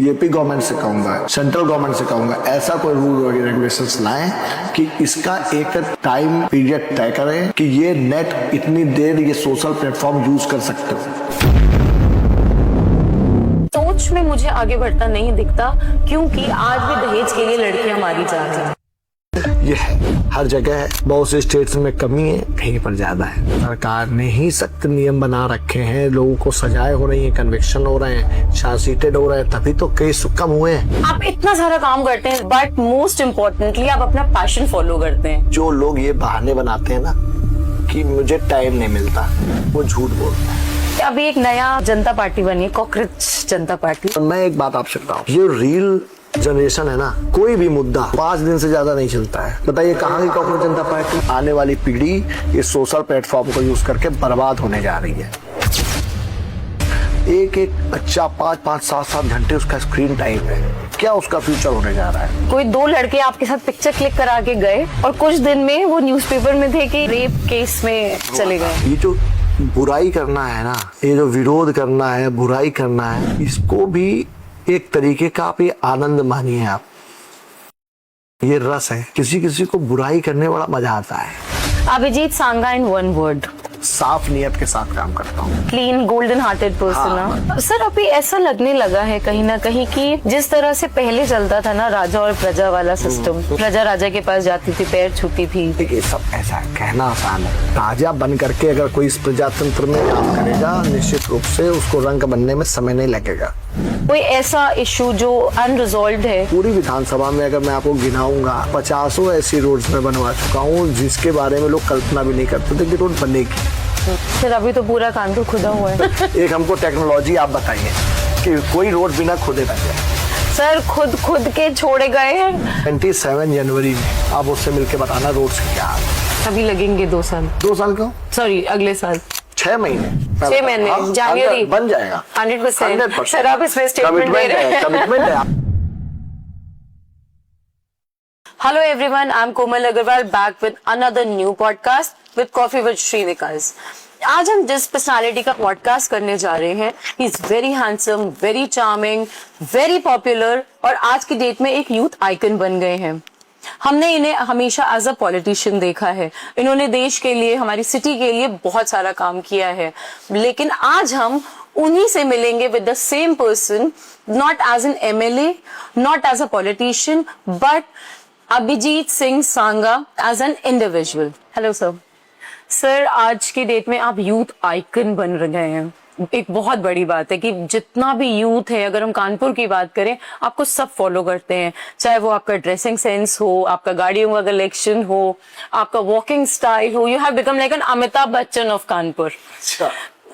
UP government से कहूंगा, central government से कहूंगा, ऐसा कोई रूल और रेगुलेशंस लाएं कि इसका एक टाइम पीरियड तय करें कि ये नेट इतनी देर ये सोशल प्लेटफॉर्म यूज कर सकते हो। सोच में मुझे आगे बढ़ता नहीं दिखता, क्योंकि आज भी दहेज के लिए लड़कियां मारी जा रही हैं। ये है हर जगह है, बहुत से स्टेट्स में कमी है, कहीं पर ज्यादा है। सरकार ने ही सख्त नियम बना रखे हैं, लोगों को सजाएं हो रही है, कन्विक्शन हो रहे हैं, चार्जशीटेड हो रहे हैं, तभी तो केस कम हुए हैं। आप इतना सारा काम करते हैं, बट मोस्ट इम्पोर्टेंटली आप अपना पैशन फॉलो करते हैं। जो लोग ये बहाने बनाते हैं ना कि मुझे टाइम नहीं मिलता, वो झूठ बोलते हैं। अभी एक नया जनता पार्टी बनी है, कॉकरोच जनता पार्टी। मैं एक बात आपसे बताऊं, ये रील जनरेशन है ना, कोई भी मुद्दा 5 दिन से ज्यादा नहीं चलता है। बताइए कहाँ की कॉकरोच जनता पार्टी? आने वाली पीढ़ी इस सोशल प्लेटफॉर्म को यूज करके बर्बाद होने जा रही है। एक एक बच्चा 5-5, 7-7 घंटे उसका स्क्रीन टाइम है, क्या उसका फ्यूचर होने जा रहा है? कोई 2 लड़के आपके साथ पिक्चर क्लिक करा के गए और कुछ दिन में वो न्यूज़पेपर में थे कि रेप केस में चले गए। ये जो बुराई करना है ना, ये जो विरोध करना है, बुराई करना है, इसको भी एक तरीके का आप ये आनंद मानिए। आप ये रस है, किसी किसी को बुराई करने बड़ा मजा आता है। अभिजीत सांगा इन 1 वर्ड, साफ नियत के साथ काम करता हूँ। Clean golden hearted person. Sir अभी ऐसा लगने लगा है कहीं ना कहीं कि जिस तरह से पहले चलता था ना राजा और प्रजा वाला सिस्टम, प्रजा राजा के पास जाती थी, पैर छूती थी। ये सब ऐसा कहना आसान है, राजा बन करके अगर कोई इस प्रजातंत्र में काम करेगा, निश्चित रूप से उसको रंग बनने में समय नहीं लगेगा। कोई ऐसा इशू जो अनरिजॉल्व्ड है? पूरी विधानसभा में अगर मैं आपको गिनाऊंगा, 50 ऐसी रोड्स में बनवा चुका हूँ जिसके बारे में लोग कल्पना भी नहीं करते थे कि रोड बनेगी। सर अभी तो पूरा कानपुर खुदा हुआ है। एक हमको टेक्नोलॉजी आप बताइए कि कोई रोड बिना खुदे बन जाए। सर खुद के छोड़े गए हैं। 27 जनवरी में आप उससे मिलके बताना रोड्स की क्या हाल है। अभी लगेंगे 2 साल। 2 साल क्यों? सॉरी अगले साल 6 महीने। 6 महीने जनवरी बन जाएगा 100%। सर आप इसमें स्टेटमेंट दे रहे हैं। कमिटमेंट है। Hello everyone, I'm Komal Agarwal back with another new podcast with Coffee with Shrinikas. आज हम जिस पर्सनालिटी का पॉडकास्ट करने जा रहे हैं, he is very handsome, very charming, very popular और आज की डेट में एक यूथ आइकन बन गए हैं। हमने इन्हें हमेशा एज अ पॉलिटिशियन देखा है, इन्होंने देश के लिए, हमारी सिटी के लिए बहुत सारा काम किया है, लेकिन आज हम उन्हीं से मिलेंगे with the same person, not as an MLA, not as a politician, but Abhijeet Singh Sanga as an individual. Hello sir. Sir आज की डेट में आप यूथ आइकन बन रहे हैं। एक बहुत बड़ी बात है कि जितना भी यूथ है, अगर हम कानपुर की बात करें, आपको सब फॉलो करते हैं, चाहे वो आपका ड्रेसिंग सेंस हो, आपका गाड़ियों का कलेक्शन हो, आपका वॉकिंग स्टाइल हो। You have become like an Amitabh Bachchan of Kanpur.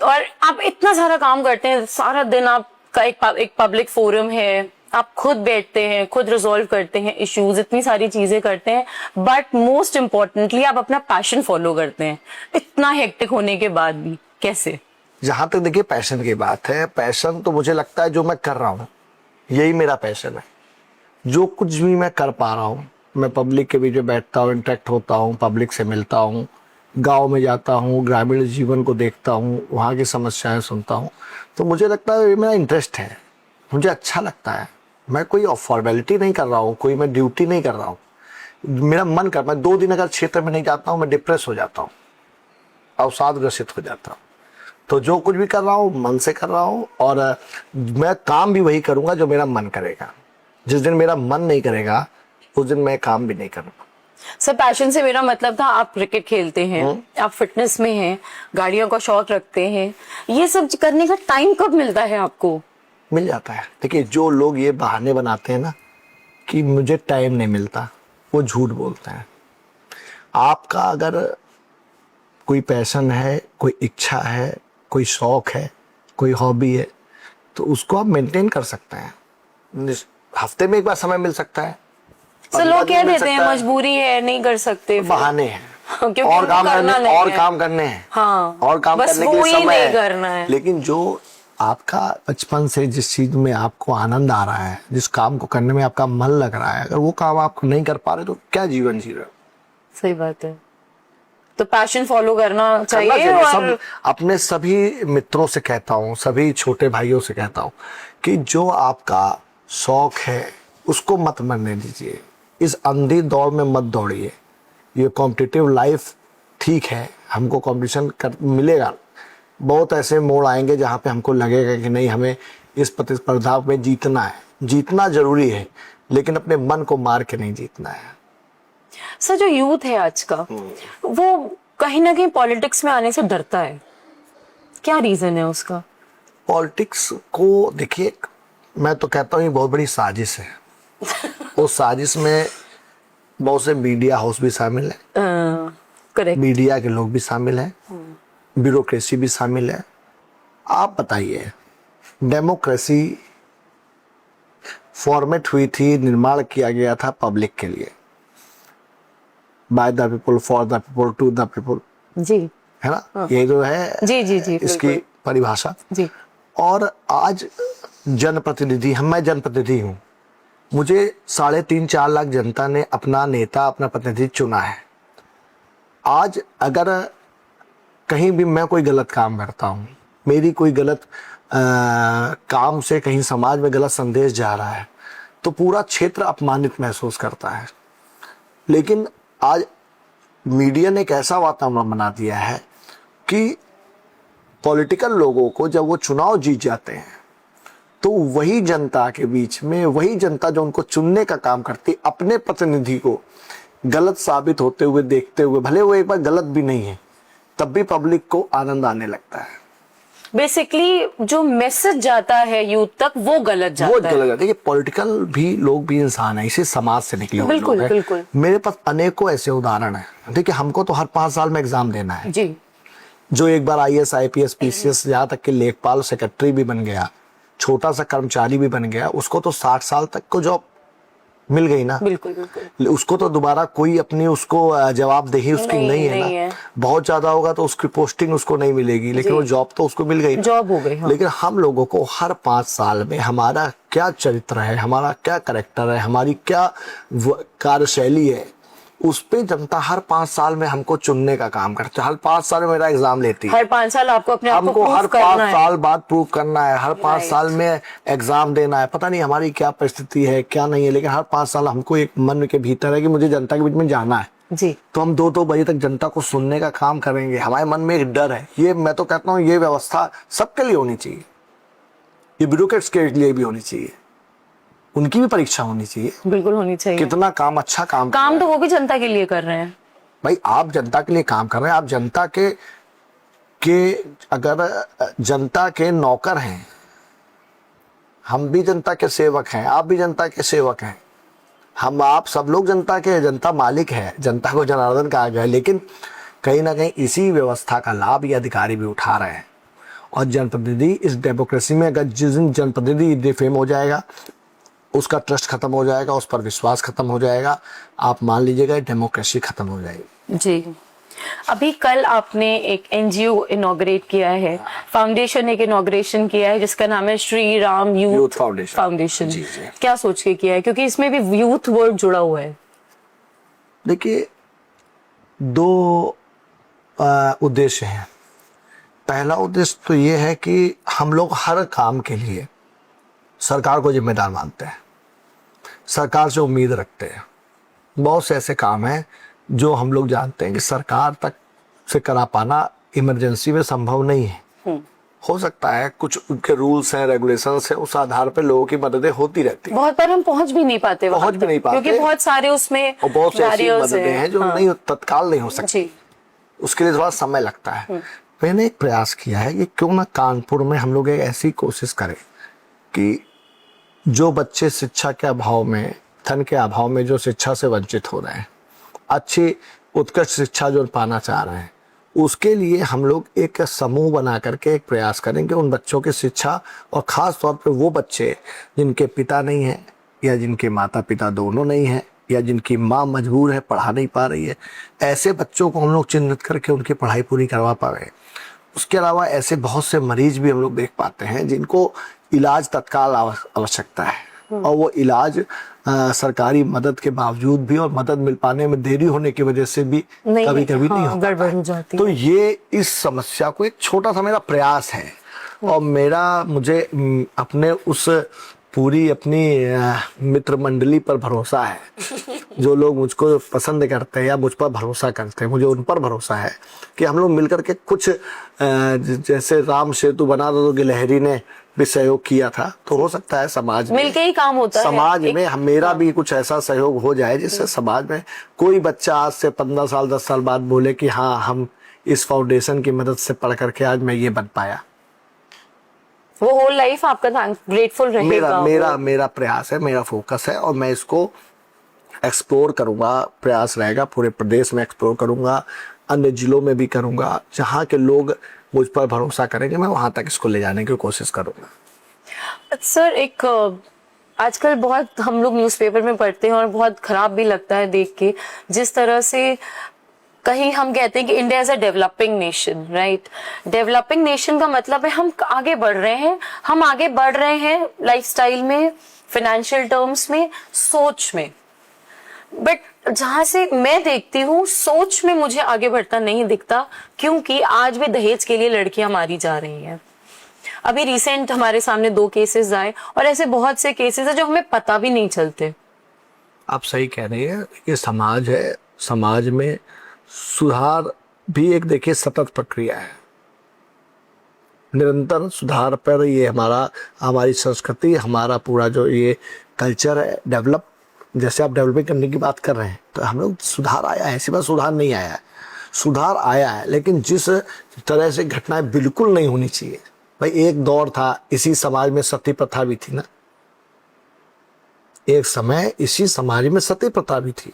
और आप इतना सारा काम करते हैं, सारा दिन आपका एक पब्लिक फोरम है, आप खुद बैठते हैं, खुद रिजॉल्व करते हैं इश्यूज, इतनी सारी चीजें करते हैं, बट मोस्ट इम्पोर्टेंटली आप अपना पैशन फॉलो करते हैं इतना हेक्टिक होने के बाद भी। कैसे? जहां तक देखिए पैशन की बात है, पैशन तो मुझे लगता है जो मैं कर रहा हूँ यही मेरा पैशन है। जो कुछ भी मैं कर पा रहा हूँ, मैं पब्लिक के बीच में बैठता हूँ, इंटरेक्ट होता हूँ, पब्लिक से मिलता हूँ, गांव में जाता हूँ, ग्रामीण जीवन को देखता हूँ, वहाँ की समस्याएं सुनता हूँ, तो मुझे लगता है ये मेरा इंटरेस्ट है, मुझे अच्छा लगता है। मैं कोई फॉर्मेलिटी नहीं कर रहा हूँ, कोई मैं ड्यूटी नहीं कर रहा हूँ, मेरा मन कर, मैं 2 दिन अगर क्षेत्र में नहीं जाता हूँ मैं डिप्रेस हो जाता हूँ, अवसादग्रसित हो जाता हूँ। तो जो कुछ भी कर रहा हूँ मन से कर रहा हूँ, और मैं काम भी वही करूंगा जो मेरा मन करेगा। जिस दिन मेरा मन नहीं करेगा उस दिन मैं काम भी नहीं करूंगा। सर पैशन से मेरा मतलब था आप क्रिकेट खेलते हैं, आप फिटनेस में हैं, गाड़ियों का शौक रखते हैं, ये सब करने का टाइम कब मिलता है आपको? मिल जाता है। देखिए जो लोग ये बहाने बनाते हैं ना कि मुझे टाइम नहीं मिलता, वो झूठ बोलते हैं। आपका अगर कोई पैशन है, कोई इच्छा है, कोई शौक है, कोई हॉबी है, तो उसको आप मेंटेन कर सकते हैं। हफ्ते में एक बार समय मिल सकता है। सर लोग कह देते हैं मजबूरी है, नहीं कर सकते, बहाने हैं, और काम करने हैं, हाँ, और काम बस करने के लिए समय नहीं करना है। लेकिन जो आपका बचपन से जिस चीज में आपको आनंद आ रहा है, जिस काम को करने में आपका मन लग रहा है, अगर वो काम आप नहीं कर पा रहे तो क्या जीवन जी रहे हो? सही बात है। तो पैशन फॉलो करना चाहिए। और अपने सभी मित्रों से कहता हूँ, सभी छोटे भाइयों से कहता हूँ कि जो आपका शौक है, उसको मत मरने दीजिए। इस अंधी दौड़ में मत दौड़िए। ये कॉम्पिटिटिव लाइफ ठीक है, हमको कंपटीशन कर मिलेगा, बहुत ऐसे मोड़ आएंगे जहाँ पे हमको लगेगा कि नहीं, हमें इस प्रतिस्पर्धा में जीतना है। जीतना जरूरी है, लेकिन अपने मन को मार के नहीं जीतना है। सर, जो यूथ है आज का, वो कहीं ना कहीं पॉलिटिक्स में आने से डरता है, क्या रीजन है उसका? पॉलिटिक्स को देखिए, मैं तो कहता हूँ ये बहुत बड़ी साजिश है। उस साजिश में बहुत से मीडिया हाउस भी शामिल है, करेक्ट, मीडिया के लोग भी शामिल हैं, ब्यूरोक्रेसी भी शामिल है। आप बताइए, डेमोक्रेसी फॉर्मेट हुई थी, निर्माण किया गया था पब्लिक के लिए, by the people, for the people, to the people, जी, है ना? ये जो है जी जी जी, इसकी बिल्कुल। परिभाषा। जी, और आज जनप्रतिनिधि, मैं जनप्रतिनिधि हूँ, मुझे 3.5-4 लाख जनता ने अपना नेता, अपना प्रतिनिधि चुना है। आज अगर कहीं भी मैं कोई गलत काम करता हूँ, मेरी कोई गलत काम से कहीं समाज में गलत संदेश जा रहा है, तो पूरा क्षेत्र अपमानित महसूस करता है। लेकिन आज मीडिया ने एक ऐसा वातावरण बना दिया है कि पॉलिटिकल लोगों को जब वो चुनाव जीत जाते हैं, तो वही जनता के बीच में, वही जनता जो उनको चुनने का काम करती, अपने प्रतिनिधि को गलत साबित होते हुए देखते हुए, भले वो एक बार गलत भी नहीं है, तब भी पब्लिक को आनंद आने लगता है। बेसिकली जो मैसेज जाता है यूथ तक, वो गलत जाता वो है। गलत जाता है। पॉलिटिकल भी लोग भी इंसान है, इसी समाज से निकले हुए बिल्कुल, लोग हैं। बिल्कुल। मेरे पास अनेकों ऐसे उदाहरण हैं। देखिए, हमको तो हर 5 साल में एग्जाम देना है। जी, जो एक बार IAS, IPS, PCS, यहाँ तक कि लेखपाल, सेक्रेटरी भी बन गया, छोटा सा कर्मचारी भी बन गया, उसको तो 60 साल तक को जॉब मिल गई ना। बिल्कुल बिल्कुल। उसको तो दोबारा कोई अपनी उसको जवाबदेही उसकी नहीं है ना। बहुत ज्यादा होगा तो उसकी पोस्टिंग उसको नहीं मिलेगी, लेकिन वो जॉब तो उसको मिल गई, जॉब हो गई। हाँ। लेकिन हम लोगों को हर 5 साल में हमारा क्या चरित्र है, हमारा क्या कैरेक्टर है, हमारी क्या कार्यशैली है, उस पे जनता हर 5 साल में हमको चुनने का काम करती है। हर 5 साल में मेरा एग्जाम लेती है। हर 5 साल आपको अपने आप को हमको हर प्रूफ 5 करना साल बाद प्रूव करना है, हर 5 Right. साल में एग्जाम देना है। पता नहीं हमारी क्या परिस्थिति है, क्या नहीं है, लेकिन हर 5 साल हमको एक मन के भीतर है कि मुझे जनता के बीच में जाना है। जी, तो हम 2-2 बजे तक जनता को सुनने का काम करेंगे। हमारे मन में एक डर है। ये मैं तो कहता हूँ, ये व्यवस्था सबके लिए होनी चाहिए, ये ब्यूरोक्रेट्स के लिए भी होनी चाहिए, उनकी भी परीक्षा होनी चाहिए। बिल्कुल होनी चाहिए। कितना काम, अच्छा काम तो वो भी जनता के लिए कर रहे हैं। भाई, आप जनता के लिए काम कर रहे हैं, आप जनता के अगर जनता के नौकर हैं, हम भी जनता के सेवक हैं, आप भी जनता के सेवक हैं, हम आप सब लोग जनता के, जनता मालिक है, जनता को जनार्दन कहा गया है। लेकिन कहीं ना कहीं इसी व्यवस्था का लाभ ये अधिकारी भी उठा रहे हैं। और जनप्रतिनिधि इस डेमोक्रेसी में, अगर जिस दिन जनप्रतिनिधि डिफेम हो जाएगा, उसका ट्रस्ट खत्म हो जाएगा, उस पर विश्वास खत्म हो जाएगा, आप मान लीजिएगा डेमोक्रेसी खत्म हो जाएगी। जी, अभी कल आपने एक NGO इनॉग्रेट किया है, फाउंडेशन एक इनॉग्रेशन किया है, जिसका नाम है श्री राम यूथ फाउंडेशन। जी, जी। क्या सोच के किया है, क्योंकि इसमें भी यूथ वर्ड जुड़ा हुआ है? देखिए, 2 उद्देश्य हैं। पहला उद्देश्य तो ये है कि हम लोग हर काम के लिए सरकार को जिम्मेदार मानते हैं, सरकार से उम्मीद रखते हैं। बहुत से ऐसे काम हैं जो हम लोग जानते हैं कि सरकार तक से करा पाना इमरजेंसी में संभव नहीं है। हो सकता है कुछ उनके रूल्स हैं, रेगुलेशंस हैं, उस आधार पर लोगों की मददें होती रहती हैं। बहुत बार हम पहुंच भी नहीं पाते, क्योंकि बहुत सारे उसमें और बहुत से ऐसी barriers मददें हैं जो नहीं, तत्काल नहीं हो सकती। जी, उसके लिए थोड़ा समय लगता है। मैंने एक प्रयास किया है कि क्यों ना कानपुर में हम लोग एक ऐसी कोशिश करें कि जो बच्चे शिक्षा के अभाव में, धन के अभाव में जो शिक्षा से वंचित हो रहे हैं, अच्छी उत्कृष्ट शिक्षा जो पाना चाह रहे हैं, उसके लिए हम लोग एक समूह बना करके एक प्रयास करेंगे उन बच्चों की शिक्षा, और ख़ास तौर पे वो बच्चे जिनके पिता नहीं हैं, या जिनके माता पिता दोनों नहीं हैं, या जिनकी माँ मजबूर है, पढ़ा नहीं पा रही है, ऐसे बच्चों को हम लोग चिन्हित करके उनकी पढ़ाई पूरी करवा पा रहे हैं। उसके अलावा ऐसे बहुत से मरीज भी हम लोग देख पाते हैं जिनको इलाज तत्काल आवश्यकता है, और वो इलाज सरकारी मदद के बावजूद भी, और मदद मिल पाने में देरी होने की वजह से भी कभी कभी नहीं होता, गड़बड़ हो जाती है। तो ये इस समस्या को, एक छोटा सा मेरा प्रयास है, और मुझे अपने उस पूरी अपनी मित्र मंडली पर भरोसा है। जो लोग मुझको पसंद करते हैं या मुझ पर भरोसा करते हैं, मुझे उन पर भरोसा है कि हम लोग मिलकर के कुछ जैसे राम सेतु बना दो, तो गिलहरी ने भी सहयोग किया था, तो हो सकता है समाज में मिलके ही काम होता है। समाज में मेरा भी कुछ ऐसा सहयोग हो जाए जिससे समाज में कोई बच्चा आज से 15 साल 10 साल बाद बोले कि हाँ, हम इस फाउंडेशन की मदद से पढ़ करके आज मैं ये बन पाया। वो होल लाइफ आपका ग्रेटफुल रहेगा। मेरा प्रयास है, मेरा फोकस है, और मैं इसको एक्सप्लोर करूंगा। प्रयास रहेगा पूरे प्रदेश में एक्सप्लोर करूंगा, अन्य जिलों में भी करूंगा। जहाँ के लोग मुझ पर भरोसा करेंगे, मैं वहां तक इसको ले जाने की कोशिश करूंगा। सर, एक आजकल बहुत हम लोग न्यूज़पेपर में पढ़ते हैं और बहुत खराब भी लगता है देख के, जिस तरह से कहीं हम कहते हैं कि India is a developing nation, right. Developing nation का मतलब है हम आगे बढ़ रहे हैं, हम आगे बढ़ रहे हैं लाइफस्टाइल में, फाइनेंशियल टर्म्स में, सोच में। बट जहां से मैं देखती हूँ, सोच में मुझे आगे बढ़ता नहीं दिखता, क्योंकि आज भी दहेज के लिए लड़कियां मारी जा रही हैं। अभी रिसेंट हमारे सामने 2 केसेस आए, और ऐसे बहुत से केसेस हैं जो हमें पता भी नहीं चलते। आप सही कह रही हैं। ये समाज है, समाज में सुधार भी एक देखिए सतत प्रक्रिया है, निरंतर सुधार पर ये हमारी संस्कृति, हमारा पूरा जो ये कल्चर है डेवलप, जैसे आप डेवलपिंग करने की बात कर रहे हैं, तो हम लोग सुधार आया है, ऐसी बात सुधार नहीं आया है, सुधार आया है, लेकिन जिस तरह से घटनाएं बिल्कुल नहीं होनी चाहिए। भाई एक दौर था, इसी समाज में सती प्रथा भी थी ना, एक समय इसी समाज में सती प्रथा भी थी,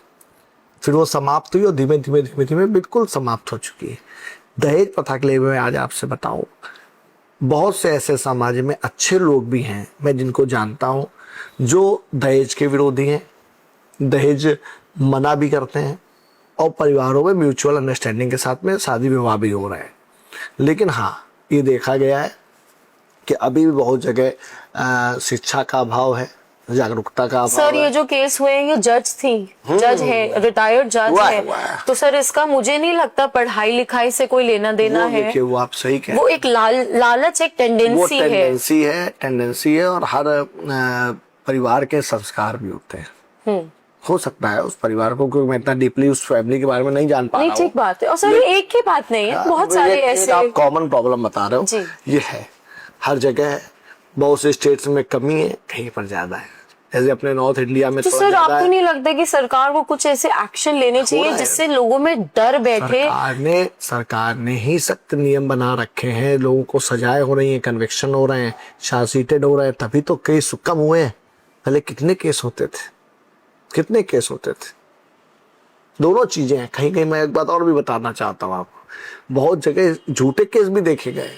फिर वो समाप्त हुई और धीमे धीमे धीमे धीमे बिल्कुल समाप्त हो चुकी है। दहेज प्रथा के लिए मैं आज आपसे बताऊं, बहुत से ऐसे समाज में अच्छे लोग भी हैं, मैं जिनको जानता हूं, जो दहेज के विरोधी हैं, दहेज मना भी करते हैं, और परिवारों में म्यूचुअल अंडरस्टैंडिंग के साथ में शादी विवाह भी हो रहे हैं। लेकिन हाँ, ये देखा गया है कि अभी भी बहुत जगह शिक्षा का अभाव है, जागरूकता का अभाव है। सर, ये जो केस हुए ये जज थी, जज है, रिटायर्ड जज है, तो सर इसका मुझे नहीं लगता पढ़ाई लिखाई से कोई लेना देना है। देखिए, वो आप सही कह रहे हैं, वो एक लालच, एक टेंडेंसी है, और हर परिवार के संस्कार भी होते हैं। हो सकता है उस परिवार को, क्योंकि मैं इतना डीपली उस फैमिली के बारे में नहीं जान पा रहा हूँ। ठीक बात है। और सर, ये एक ही बात नहीं है, बहुत सारे ऐसे आप कॉमन प्रॉब्लम बता रहे हो, ये है हर जगह है। बहुत से स्टेट्स में कमी है, कहीं पर ज्यादा है, जैसे अपने नॉर्थ इंडिया में। तो सर, आपको नहीं लगता कि सरकार को कुछ ऐसे एक्शन लेने चाहिए जिससे लोगों में डर बैठे? सरकार ने ही सख्त नियम बना रखे हैं, लोगों को सजाएं हो रही हैं, कन्विक्शन हो रहे हैं, चार्जशीटेड हो रहे हैं, तभी तो केस कम हुए हैं। पहले कितने केस होते थे, कितने केस होते थे। दोनों चीजें हैं। कहीं कहीं मैं एक बात और भी बताना चाहता हूँ आपको, बहुत जगह झूठे केस भी देखे गए।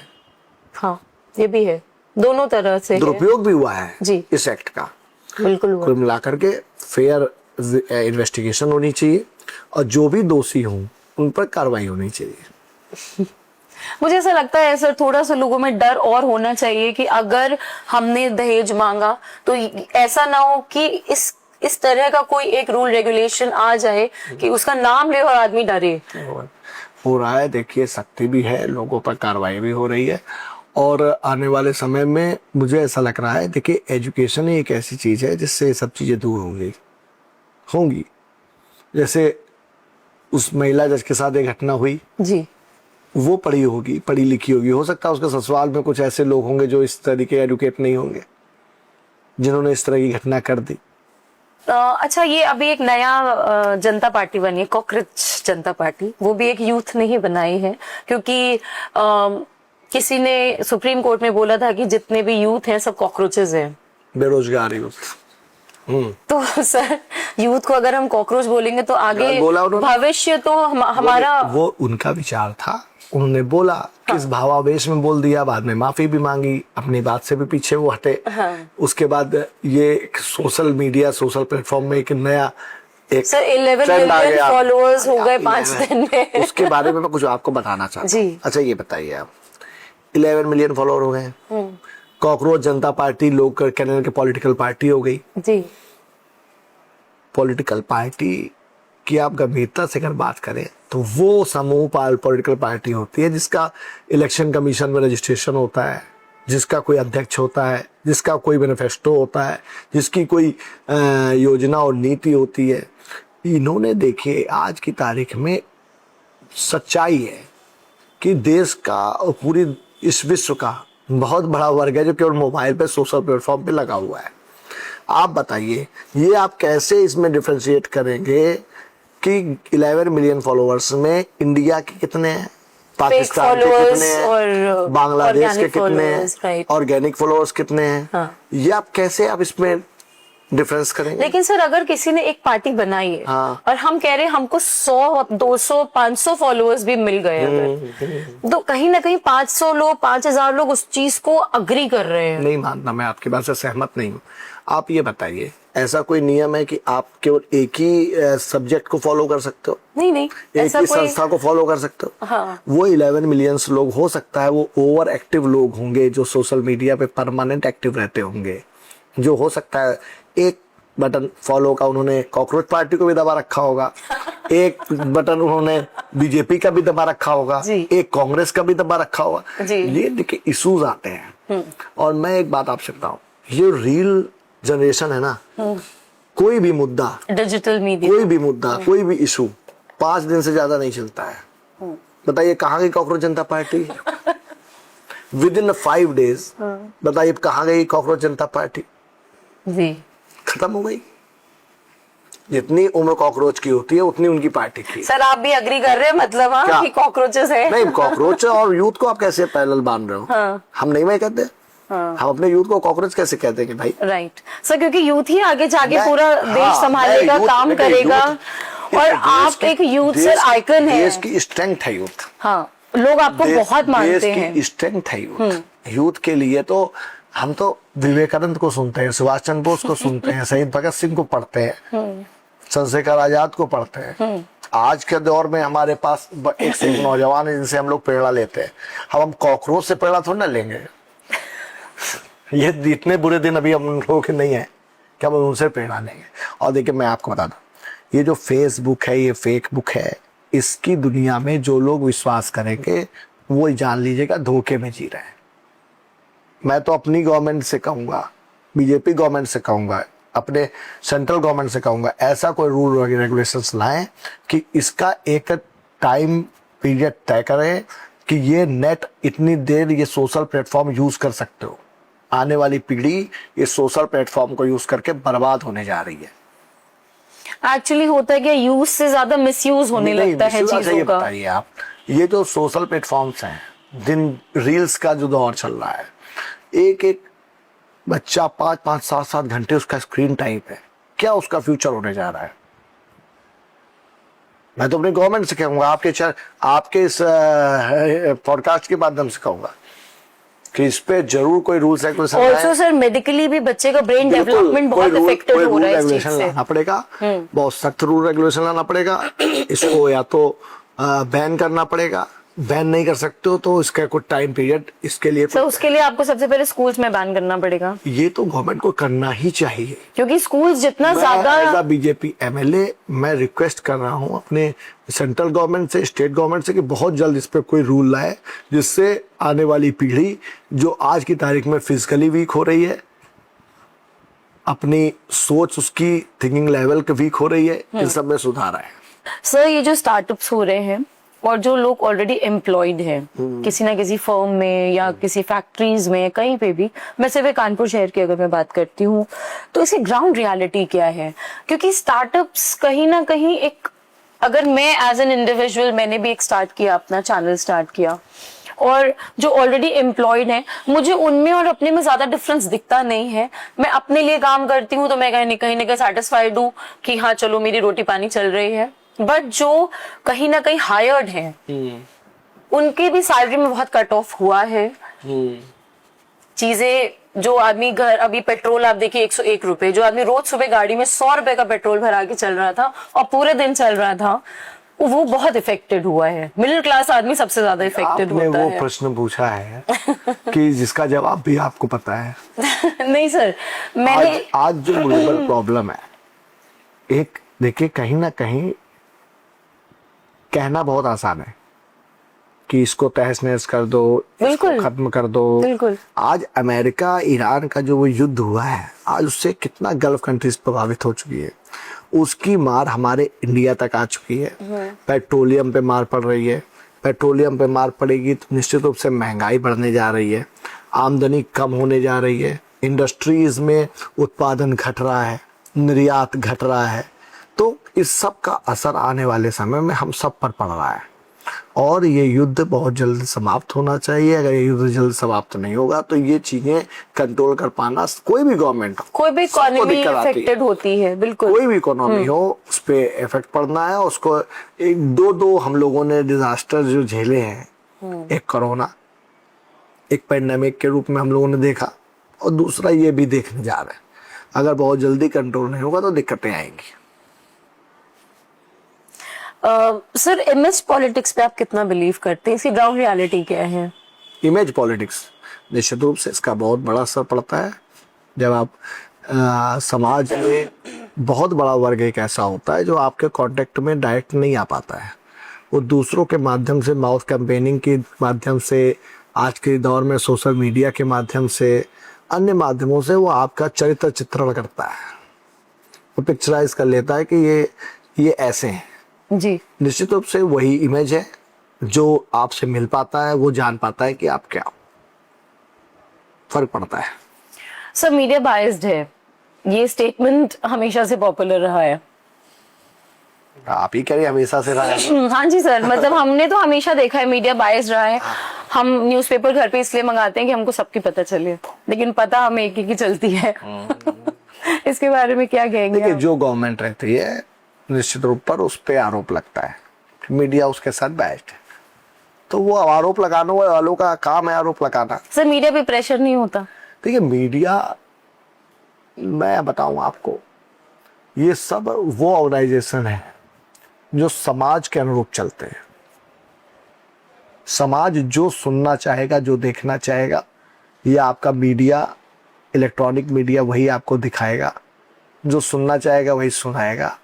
हाँ, ये भी है, दोनों तरह से दुरुपयोग भी हुआ है जी इस एक्ट का। बिल्कुल कुल मिलाकर के फेयर इन्वेस्टिगेशन होनी चाहिए, और जो भी दोषी हों उन पर कार्रवाई होनी चाहिए। मुझे ऐसा लगता है सर, थोड़ा सा लोगों में डर और होना चाहिए कि अगर हमने दहेज मांगा तो ऐसा ना हो कि इस तरह का कोई एक रूल रेगुलेशन आ जाए कि उसका नाम ले और आदमी डरे। हो रहा है, देखिए, सख्ती भी है, लोगों पर कार्रवाई भी हो रही है, और आने वाले समय में मुझे ऐसा लग रहा है, देखिए, एजुकेशन ही एक ऐसी चीज है जिससे सब चीजें दूर होंगी। जैसे उस महिला जज के साथ एक घटना हुई जी, वो पढ़ी लिखी होगी, हो सकता है उसके ससुराल में कुछ ऐसे लोग होंगे जो इस तरीके एजुकेट नहीं होंगे, जिन्होंने इस तरह की घटना कर दी। अच्छा, ये अभी एक नया जनता पार्टी बनी है, कॉकरोच जनता पार्टी, वो भी एक यूथ ने ही बनाई है, क्योंकि किसी ने सुप्रीम कोर्ट में बोला था कि जितने भी यूथ हैं सब कॉकरोचेस हैं, बेरोजगार यूथ। तो सर, यूथ को अगर हम कॉकरोच बोलेंगे तो आगे भविष्य तो हमारा वो उनका विचार था, उन्होंने बोला, किस भावावेश में बोल दिया, बाद में माफी भी मांगी, अपनी बात से भी पीछे वो हटे। उसके बाद ये सोशल मीडिया, सोशल प्लेटफॉर्म में एक नया सर 11 मिलियन फॉलोअर्स हो गए 5 दिन में। उसके बारे में मैं कुछ आपको बताना चाहता हूँ। अच्छा, ये बताइए आप, 11 मिलियन फॉलोअर हो गए, कॉकरोच जनता पार्टी लोग कनाडा की पॉलिटिकल पार्टी हो गई जी। पॉलिटिकल पार्टी की आप गंभीरता से अगर बात करें तो वो समूह पॉलिटिकल पार्टी होती है जिसका इलेक्शन कमीशन में रजिस्ट्रेशन होता है, जिसका कोई अध्यक्ष होता है, जिसका कोई मैनिफेस्टो होता है, जिसकी कोई योजना और नीति होती है, इन्होंने देखिए आज की तारीख में सच्चाई है कि देश का और पूरी इस विश्व का बहुत बड़ा वर्ग है जो केवल मोबाइल पे, सोशल प्लेटफॉर्म पे लगा हुआ है। आप बताइए, ये आप कैसे इसमें डिफरेंशिएट करेंगे कि 11 मिलियन फॉलोअर्स में इंडिया के कितने हैं, पाकिस्तान के कितने हैं, बांग्लादेश के कितने हैं, ऑर्गेनिक फॉलोअर्स कितने हैं, हाँ। ये आप कैसे आप इसमें डिफरेंस करेंगे? लेकिन सर अगर किसी ने एक पार्टी बनाई है हाँ। और हम कह रहे हैं हमको 100, 200, 500 फॉलोअर्स भी मिल गए अगर, तो कहीं ना कहीं 500 लोग, 5000 लोग उस चीज को अग्री कर रहे हैं। नहीं मानता, मैं आपकी बात से सहमत नहीं हूँ। आप ये बताइए, ऐसा कोई नियम है कि आप केवल एक ही सब्जेक्ट को फॉलो कर सकते हो? नहीं, एक ऐसा ही कोई संस्था को फॉलो कर सकते हो? हाँ। वो 11 मिलियंस लोग, हो सकता है वो ओवर एक्टिव लोग होंगे जो सोशल मीडिया पे परमानेंट एक्टिव रहते होंगे, जो हो सकता है एक बटन फॉलो का उन्होंने कॉकरोच पार्टी को भी दबा रखा होगा, एक बटन उन्होंने बीजेपी का भी दबा रखा होगा, एक कांग्रेस का भी दबा रखा होगा। ये देखिए इश्यूज आते हैं। और मैं एक बात आपसे बताऊं, ये रील जनरेशन है ना, कोई भी मुद्दा, डिजिटल मीडिया, कोई भी मुद्दा, कोई भी इशू 5 दिन से ज्यादा नहीं चलता है। बताइए कहाँ गई cockroach Janata party? With in 5 days बताइए कहाँ गई कॉकरोच जनता पार्टी? जी, खत्म हो गई। जितनी उम्र कॉकरोच की होती है उतनी उनकी पार्टी की। सर आप भी अग्री कर रहे हैं मतलब? हाँ, कि कॉकरोचेस है। नहीं, कॉकरोच और यूथ को आप कैसे पैरेलल बांध रहे हो? हाँ। हम नहीं मैं कहते, हम अपने यूथ को कॉकरोच कैसे कहते हैं कि भाई? राइट सर, क्योंकि यूथ ही आगे जाके पूरा हाँ, देश संभालेगा, काम करेगा। और आप एक यूथ सर आइकन है, देश की स्ट्रेंथ है यूथ। हाँ, लोग आपको बहुत मानते हैं। देश की स्ट्रेंथ है यूथ। यूथ के लिए तो हम तो विवेकानंद को सुनते हैं, सुभाष चंद्र बोस को सुनते हैं, शहीद भगत सिंह को पढ़ते हैं, चंद्रशेखर आजाद को पढ़ते हैं। आज के दौर में हमारे पास एक से एक नौजवान है जिनसे हम लोग प्रेरणा लेते हैं। हम कॉकरोच से प्रेरणा थोड़ी ना लेंगे। ये इतने बुरे दिन अभी हम लोगों के नहीं है कि हम उनसे प्रेरणा लेंगे। और देखिए मैं आपको बता दूं, ये जो फेसबुक है, ये फेक बुक है, इसकी दुनिया में जो लोग विश्वास करेंगे वो जान लीजिएगा धोखे में जी रहे हैं। मैं तो अपनी गवर्नमेंट से कहूंगा, बीजेपी गवर्नमेंट से कहूंगा, अपने सेंट्रल गवर्नमेंट से कहूंगा, ऐसा कोई रूल रेगुलेशंस लाएं कि इसका एक टाइम पीरियड तय करें कि ये नेट इतनी देर ये सोशल प्लेटफॉर्म यूज कर सकते हो। आने वाली पीढ़ी इस सोशल प्लेटफॉर्म को यूज करके बर्बाद होने जा रही है। एक्चुअली होता है कि यूज से ज्यादा मिसयूज होने लगता है चीजों का। बताइए आप, ये जो सोशल प्लेटफॉर्म्स हैं, दिन रील्स का जो दौर चल रहा है, एक एक बच्चा 5-5, 7-7 घंटे उसका स्क्रीन टाइम है। क्या उसका फ्यूचर होने जा रहा है? मैं तो अपनी गवर्नमेंट से कहूंगा, आपके इस पॉडकास्ट के माध्यम से कहूंगा कि इस पे जरूर कोई rules regulation also sir medically भी बच्चे का ब्रेन डेवलपमेंट बहुत इफेक्टेड हो रहा है इस चीज से। लाना पड़ेगा, बहुत सख्त रूल रेगुलेशन लाना पड़ेगा। इसको या तो बैन करना पड़ेगा, बैन नहीं कर सकते हो तो इसका कुछ टाइम पीरियड इसके लिए। सर उसके लिए आपको सबसे पहले स्कूल्स में बैन करना पड़ेगा। ये तो गवर्नमेंट को करना ही चाहिए, क्योंकि स्कूल्स जितना ज्यादा। बीजेपी एमएलए मैं रिक्वेस्ट कर रहा हूँ अपने सेंट्रल गवर्नमेंट से, स्टेट गवर्नमेंट से कि बहुत जल्द इस पे कोई रूल लाए जिससे आने वाली पीढ़ी जो आज की तारीख में फिजिकली वीक हो रही है, अपनी सोच उसकी थिंकिंग लेवल के वीक हो रही है, इन सब में सुधार आए। सर ये जो स्टार्टअप्स हो रहे हैं और जो लोग ऑलरेडी एम्प्लॉयड हैं किसी ना किसी फर्म में या किसी फैक्ट्रीज में, कहीं पे भी, मैं सिर्फ कानपुर शहर की अगर मैं बात करती हूँ, तो इसकी ग्राउंड रियलिटी क्या है? क्योंकि स्टार्टअप्स कहीं ना कहीं एक, अगर मैं एज एन इंडिविजुअल, मैंने भी एक स्टार्ट किया, अपना चैनल स्टार्ट किया, और जो ऑलरेडी एम्प्लॉयड हैं, मुझे उनमें और अपने में ज्यादा डिफरेंस दिखता नहीं है। मैं अपने लिए काम करती हूँ तो मैं कहीं ना कहीं सेटिस्फाइड हूँ कि हाँ चलो मेरी रोटी पानी चल रही है। बट जो कहीं ना कहीं हायर्ड हैं, उनके भी सैलरी में बहुत कट ऑफ हुआ है। चीजें जो आदमी घर, अभी पेट्रोल आप देखिए 101 रुपए, जो आदमी रोज सुबह गाड़ी में 100 रुपए का पेट्रोल भरा के चल रहा था और पूरे दिन चल रहा था, वो बहुत इफेक्टेड हुआ है। मिडिल क्लास आदमी सबसे ज्यादा इफेक्टेड होता है। आपने वो प्रश्न पूछा है कि जिसका जवाब भी आपको पता है। नहीं सर, मैंने आज जो ग्लोबल प्रॉब्लम है, एक देखिए कहीं ना कहीं कहना बहुत आसान है, कि इसको तहस नहस कर दो, इसको बिल्कुल। खत्म कर दो। बिल्कुल। आज अमेरिका ईरान का जो वो युद्ध हुआ है, आज उससे कितना गल्फ कंट्रीज प्रभावित हो चुकी है। उसकी मार हमारे इंडिया तक आ चुकी है। पेट्रोलियम पे मार पड़ रही है, पेट्रोलियम पे मार पड़ेगी तो निश्चित रूप से महंगाई बढ़ने जा रही है, आमदनी कम होने जा रही है, इंडस्ट्रीज में उत्पादन घट रहा है, निर्यात घट रहा है। तो इस सब का असर आने वाले समय में हम सब पर पड़ रहा है और ये युद्ध बहुत जल्द समाप्त होना चाहिए। अगर ये युद्ध जल्द समाप्त नहीं होगा तो ये चीजें कंट्रोल कर पाना, कोई भी गवर्नमेंट हो, कोई भी सबको इकोनॉमी दिक्कत आती है। अफेक्टेड होती है। बिल्कुल। कोई भी इकोनॉमी हो, उस पे इफेक्ट पड़ना है। उसको एक दो हम लोगों ने डिजास्टर जो झेले हैं, एक कोरोना, एक पेंडेमिक के रूप में हम लोगों ने देखा, और दूसरा ये भी देखने जा रहे हैं। अगर बहुत जल्दी कंट्रोल नहीं होगा तो दिक्कतें आएंगी। सर, इमेज पॉलिटिक्स पे आप कितना बिलीव करते हैं? इसकी ग्राउंड रियलिटी क्या है? इमेज पॉलिटिक्स निश्चित रूप से इसका बहुत बड़ा असर पड़ता है। जब आप समाज में बहुत बड़ा वर्ग एक ऐसा होता है जो आपके कांटेक्ट में डायरेक्ट नहीं आ पाता है, वो दूसरों के माध्यम से, माउथ कैंपेनिंग के माध्यम से, आज के दौर में सोशल मीडिया के माध्यम से, अन्य माध्यमों से वो आपका चरित्र चित्रण करता है, वो पिक्चराइज कर लेता है कि ये ऐसे हैं। जी। निश्चित रूप से वही इमेज है जो आपसे मिल पाता है, वो जान पाता है कि आप क्या हो। फर्क पड़ता है। सर, मीडिया बायस्ड है, ये स्टेटमेंट हमेशा से पॉपुलर रहा है। आप ही कह रही हमेशा से रहा है। हाँ जी सर, मतलब हमने तो हमेशा देखा है मीडिया बायस्ड रहा है। हम न्यूज़पेपर घर पे इसलिए मंगाते हैं कि हमको सबकी पता चले, लेकिन पता हमें एक ही चलती है। इसके बारे में क्या कहेंगे? देखिए, जो गवर्नमेंट रहती है निश्चित रूप पर उस पे आरोप लगता है, मीडिया उसके साथ बैठे, तो वो आरोप लगाने वालों का काम है आरोप लगाना। सर, मीडिया पे प्रेशर नहीं होता? देखिए, मीडिया, मैं बताऊं आपको, ये सब वो ऑर्गेनाइजेशन है जो समाज के अनुरूप चलते हैं। समाज जो सुनना चाहेगा, जो देखना चाहेगा, ये आपका मीडिया, इलेक्ट्रॉनिक मीडिया वही आपको दिखाएगा। जो सुनना चाहेगा वही सुनाएगा,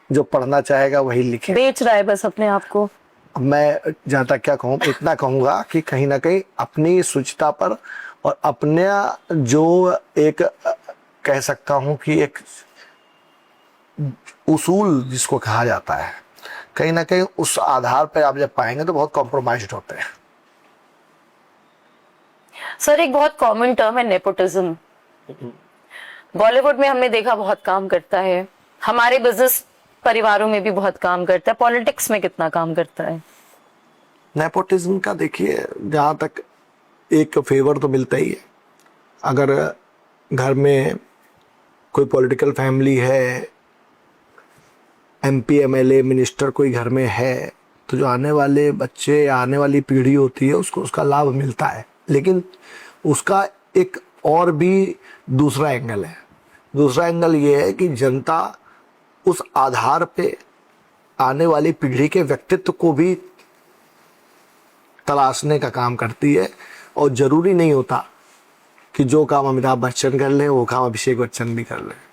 जो पढ़ना चाहेगा वही लिखेगा। बेच रहा है बस अपने आप को। मैं जहाँ तक क्या कहूँ, इतना कहूँगा कि कहीं ना कहीं अपनी शुचिता पर और अपने जो एक कह सकता हूँ कि एक उसूल जिसको कहा जाता है, कहीं ना कहीं उस आधार पर आप जब पाएंगे तो बहुत कॉम्प्रोमाइज्ड होते हैं। सर, एक बहुत कॉमन टर्म है नेपोटिज्म। बॉलीवुड में हमने देखा बहुत काम करता है, हमारे बिजनेस परिवारों में भी बहुत काम करता है, पॉलिटिक्स में कितना काम करता है? नेपोटिज्म का देखिए, जहाँ तक एक फेवर तो मिलता ही है। अगर घर में कोई पॉलिटिकल फैमिली है, एमपी एमएलए मिनिस्टर कोई घर में है, तो जो आने वाले बच्चे या आने वाली पीढ़ी होती है उसको उसका लाभ मिलता है। लेकिन उसका एक और भी दूसरा एंगल है। दूसरा एंगल ये है कि जनता उस आधार पे आने वाली पीढ़ी के व्यक्तित्व को भी तलाशने का काम करती है, और जरूरी नहीं होता कि जो काम अमिताभ बच्चन कर ले वो काम अभिषेक बच्चन भी कर ले।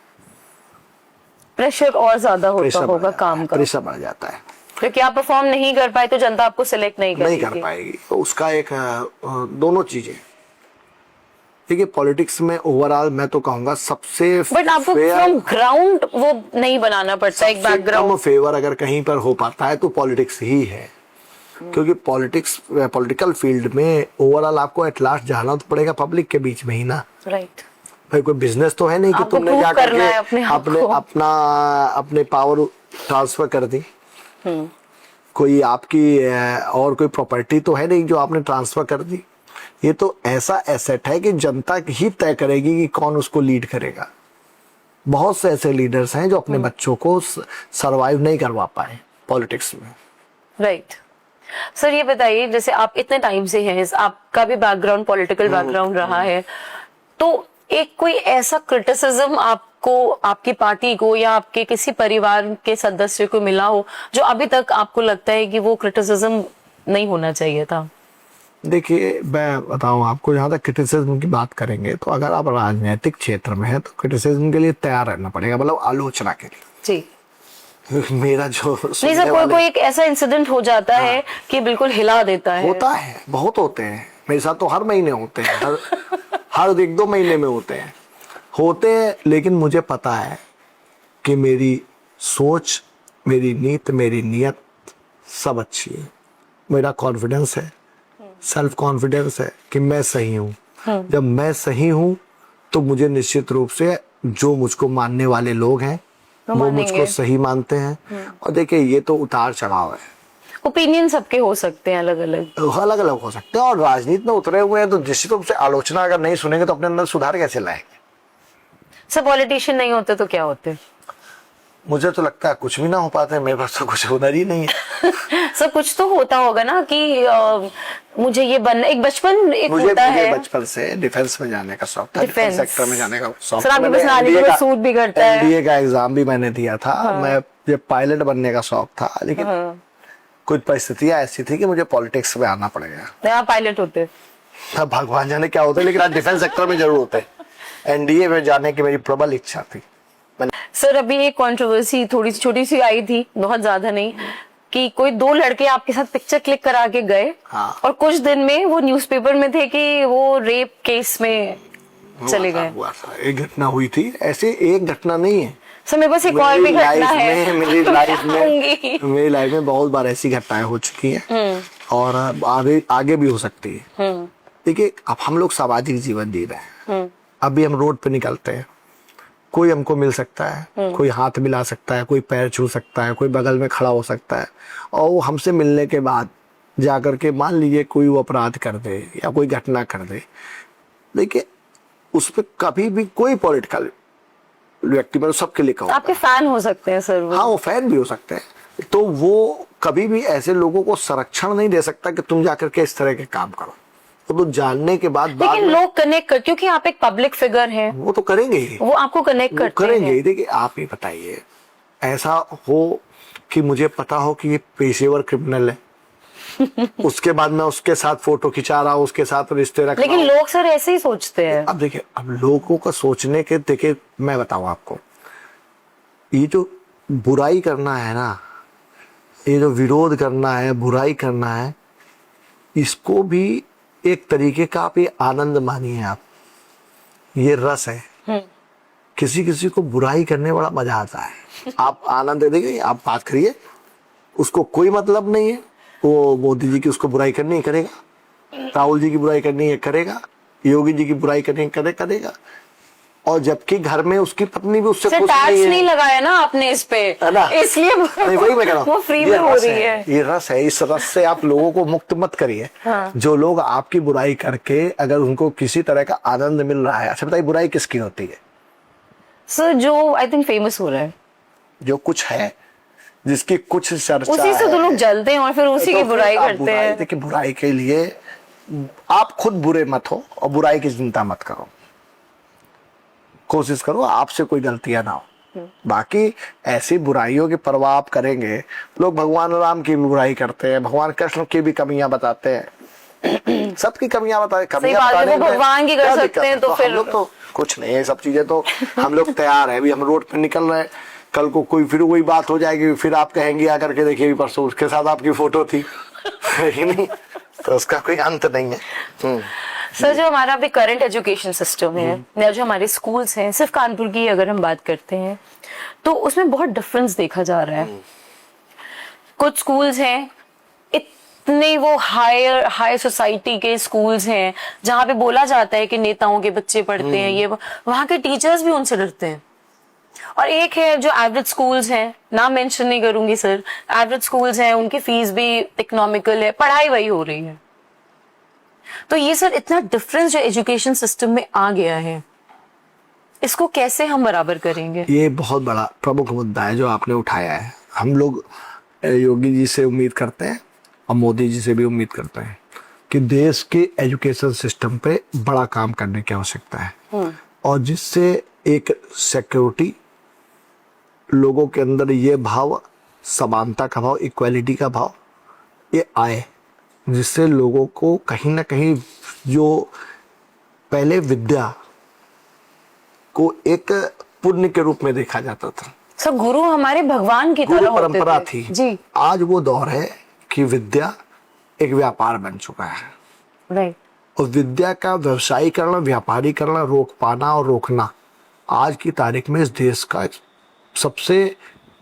प्रेशर और ज्यादा होता प्रेशर होगा काम का, प्रेशर बढ़ जाता है, क्योंकि आप परफॉर्म नहीं कर पाए तो जनता आपको सिलेक्ट नहीं नहीं करेगी। कर पाएगी। तो उसका एक दोनों चीजें। देखिए, पॉलिटिक्स में ओवरऑल मैं तो कहूंगा सबसे बट आपको फ्रॉम ग्राउंड वो नहीं बनाना पड़ता, एक बैकग्राउंड फेवर अगर कहीं पर हो पाता है तो पॉलिटिक्स ही है। क्योंकि पॉलिटिकल फील्ड में ओवरऑल आपको एट लास्ट जाना तो पड़ेगा पब्लिक के बीच में ही ना। राइट। भाई कोई बिजनेस तो है नहीं कि तुमने जा करके अपने पावर ट्रांसफर कर दी। कोई आपकी और कोई प्रॉपर्टी तो है नहीं जो आपने ट्रांसफर कर दी। ये तो ऐसा एसेट है कि जनता ही तय करेगी कि कौन उसको लीड करेगा। बहुत से ऐसे लीडर्स हैं जो अपने बच्चों को सरवाइव नहीं करवा पाए पॉलिटिक्स में। राइट। सर, ये बताइए, जैसे आप इतने टाइम से हैं, आपका भी बैकग्राउंड पॉलिटिकल बैकग्राउंड रहा है, तो एक कोई ऐसा क्रिटिसिज्म आपको, आपकी पार्टी को या आपके किसी परिवार के सदस्य को मिला हो जो अभी तक आपको लगता है कि वो क्रिटिसिज्म नहीं होना चाहिए था? देखिए, मैं बताऊं आपको, जहाँ तक क्रिटिसिज्म की बात करेंगे तो अगर आप राजनीतिक क्षेत्र में हैं तो क्रिटिसिज्म के लिए तैयार रहना पड़ेगा, मतलब आलोचना के लिए। जी। मेरा जो नहीं सुनने सर, कोई वाले- कोई एक ऐसा इंसिडेंट हो जाता है कि बिल्कुल हिला देता है। होता है, बहुत होते हैं मेरे साथ तो, हर महीने होते हैं, हर 1-2 महीने में होते हैं। लेकिन मुझे पता है कि मेरी सोच, मेरी नीयत, मेरी नियत सब अच्छी है। मेरा कॉन्फिडेंस है, सेल्फ कॉन्फिडेंस है कि मैं सही हूँ। जब मैं सही हूँ तो मुझे निश्चित रूप से जो मुझको मानने वाले लोग हैं वो मानेंगे। मुझको सही मानते हैं। और देखिए, ये तो उतार चढ़ाव है, ओपिनियन सबके हो सकते हैं, अलग अलग। अलग अलग हो सकते हैं। और राजनीति में उतरे हुए हैं तो निश्चित रूप से आलोचना अगर नहीं सुनेंगे तो अपने अंदर सुधार कैसे लाएंगे? सब पॉलिटिशियन नहीं होते तो क्या होते? मुझे तो लगता है कुछ भी ना हो पाता है, मेरे पास तो कुछ हुनर ही नहीं है। सब कुछ तो होता होगा ना कि मुझे ये बनना, एक बचपन एक मुझे होता है। बचपन से डिफेंस में जाने का शौक था, डिफेंस सेक्टर में जाने का शौक सर, था। आपकी मैंने पर्सनालिटी NDA को सूट भी करता है। NDA का एग्जाम भी मैंने दिया था। मैं ये पायलट बनने का शौक था, लेकिन कुछ परिस्थितियां ऐसी थी कि मुझे पॉलिटिक्स में आना पड़ गया। आप पायलट होते? अब भगवान जाने क्या होता है, लेकिन आज डिफेंस सेक्टर में जरूर होते हैं। NDA में जाने की मेरी प्रबल इच्छा थी। सर, अभी एक कंट्रोवर्सी थोड़ी सी छोटी सी आई थी, बहुत ज्यादा नहीं, कि कोई 2 लड़के आपके साथ पिक्चर क्लिक करा के गए। हाँ। और कुछ दिन में वो न्यूज़पेपर में थे कि वो रेप केस में चले गए। हुआ था, एक घटना हुई थी। ऐसे एक घटना नहीं है सर, मेरे पास एक और भी घटना है। मेरी लाइफ बताऊंगी। में मेरी लाइफ में बहुत बार ऐसी घटनाएं हो चुकी हैं और आगे भी हो सकती है। देखिए, अब हम लोग सामाजिक जीवन जी रहे हैं। अभी हम रोड पे निकलते हैं, कोई हमको मिल सकता है, कोई हाथ मिला सकता है, कोई पैर छू सकता है, कोई बगल में खड़ा हो सकता है। और वो हमसे मिलने के बाद जाकर के मान लीजिए कोई वो अपराध कर दे या कोई घटना कर दे, देखिए उस पर कभी भी कोई पॉलिटिकल व्यक्ति, मतलब सबके लिखा होता है। आपके फैन हो सकते हैं सर वो। हाँ, वो फैन भी हो सकते हैं। तो वो कभी भी ऐसे लोगों को संरक्षण नहीं दे सकता कि तुम जाकर के इस तरह के काम करो। तो जानने के बाद लेकिन लोग कनेक्ट कर, क्योंकि आप एक पब्लिक फिगर हैं, वो तो करेंगे ही, वो आपको कनेक्ट करते करेंगे ही। हैं। देखिए, आप ही बताइए, ऐसा हो कि मुझे पता हो कि ये पेशेवर क्रिमिनल है, उसके बाद मैं उसके साथ फोटो खिंचा रहा हूँ, उसके साथ रिश्ते रख रहा लेकिन हूं। लोग सर ऐसे ही सोचते हैं। अब देखिए, अब लोगों का सोचने के, देखिए मैं बताऊं आपको, ये जो बुराई करना है ना, ये जो विरोध करना है, बुराई करना है, इसको भी एक तरीके का आप ये आनंद मानिए। आप, ये रस है। किसी किसी को बुराई करने में बड़ा मजा आता है। आप आनंद देखिए, आप बात करिए, उसको कोई मतलब नहीं है, वो मोदी जी की उसको बुराई करनी है, करेगा। राहुल जी की बुराई करनी है, करेगा। योगी जी की बुराई करनी है, करेगा। और जबकि घर में उसकी पत्नी भी उससे खुश टैक्स नहीं नहीं है, लगाया ना आपने इस पे, है ना? इसलिए नहीं, वही मैं कह रहा हूं, वो फ्री ये में हो रस रही है। ये रस है। इस रस से आप लोगों को मुक्त मत करिए। हाँ। जो लोग आपकी बुराई करके अगर उनको किसी तरह का आनंद मिल रहा है, अच्छा बताइए, बुराई किसकी होती है? सर, जो आई थिंक फेमस हो रहा है, जो कुछ है, जिसकी कुछ चर्चा उसी से तो लोग जलते हैं और फिर उसी तो की फिर बुराई आप करते हैं। देखिए, बुराई के लिए आप खुद बुरे मत हो और बुराई की चिंता मत करो। कोशिश करो आपसे कोई गलतियां ना हो। बाकी ऐसी बुराइयों की परवाह आप करेंगे, लोग भगवान राम की भी बुराई करते हैं, भगवान कृष्ण की भी कमियां बताते हैं, सबकी कमियां बताते, कमियां बात है, बताने वो में भगवान की कर क्या सकते दिक्कत हैं, है? तो हम फिर लोग तो कुछ नहीं है, सब चीजें तो हम लोग तैयार है। अभी हम रोड पे निकल रहे हैं, कल को कोई फिर वही बात हो जाएगी, फिर आप कहेंगे आकर के देखिए परसों उसके साथ आपकी फोटो थी, है कि नहीं? तो उसका कोई अंत नहीं है। सर, जो हमारा अभी करंट एजुकेशन सिस्टम है या जो हमारे स्कूल्स हैं, सिर्फ कानपुर की अगर हम बात करते हैं तो उसमें बहुत डिफरेंस देखा जा रहा है। कुछ स्कूल्स हैं, इतने वो हाई सोसाइटी के स्कूल्स हैं जहाँ पे बोला जाता है कि नेताओं के बच्चे पढ़ते हैं, ये वहाँ के टीचर्स भी उनसे डरते हैं। और एक है जो एवरेज स्कूल्स हैं, नाम मेंशन नहीं करूंगी सर, एवरेज स्कूल्स हैं, उनकी फीस भी इकोनॉमिकल है, पढ़ाई वही हो रही है। तो ये सर इतना डिफरेंस जो एजुकेशन सिस्टम में आ गया है, इसको कैसे हम बराबर करेंगे? ये बहुत बड़ा प्रमुख मुद्दा है जो आपने उठाया है। हम लोग योगी जी से उम्मीद करते हैं और मोदी जी से भी उम्मीद करते हैं कि देश के एजुकेशन सिस्टम पे बड़ा काम करने की आवश्यकता है, और जिससे एक सिक्योरिटी, लोगों के अंदर ये भाव, समानता का भाव, इक्वालिटी का भाव ये आए, जिससे लोगों को कहीं ना कहीं जो पहले विद्या को एक पुण्य के रूप में देखा जाता था, सब गुरु हमारे भगवान की तरह गुरु होते परंपरा थे। थी। जी, आज वो दौर है कि विद्या एक व्यापार बन चुका है, राइट। और विद्या का व्यवसायीकरण, व्यापारीकरण रोक पाना और रोकना आज की तारीख में इस देश का सबसे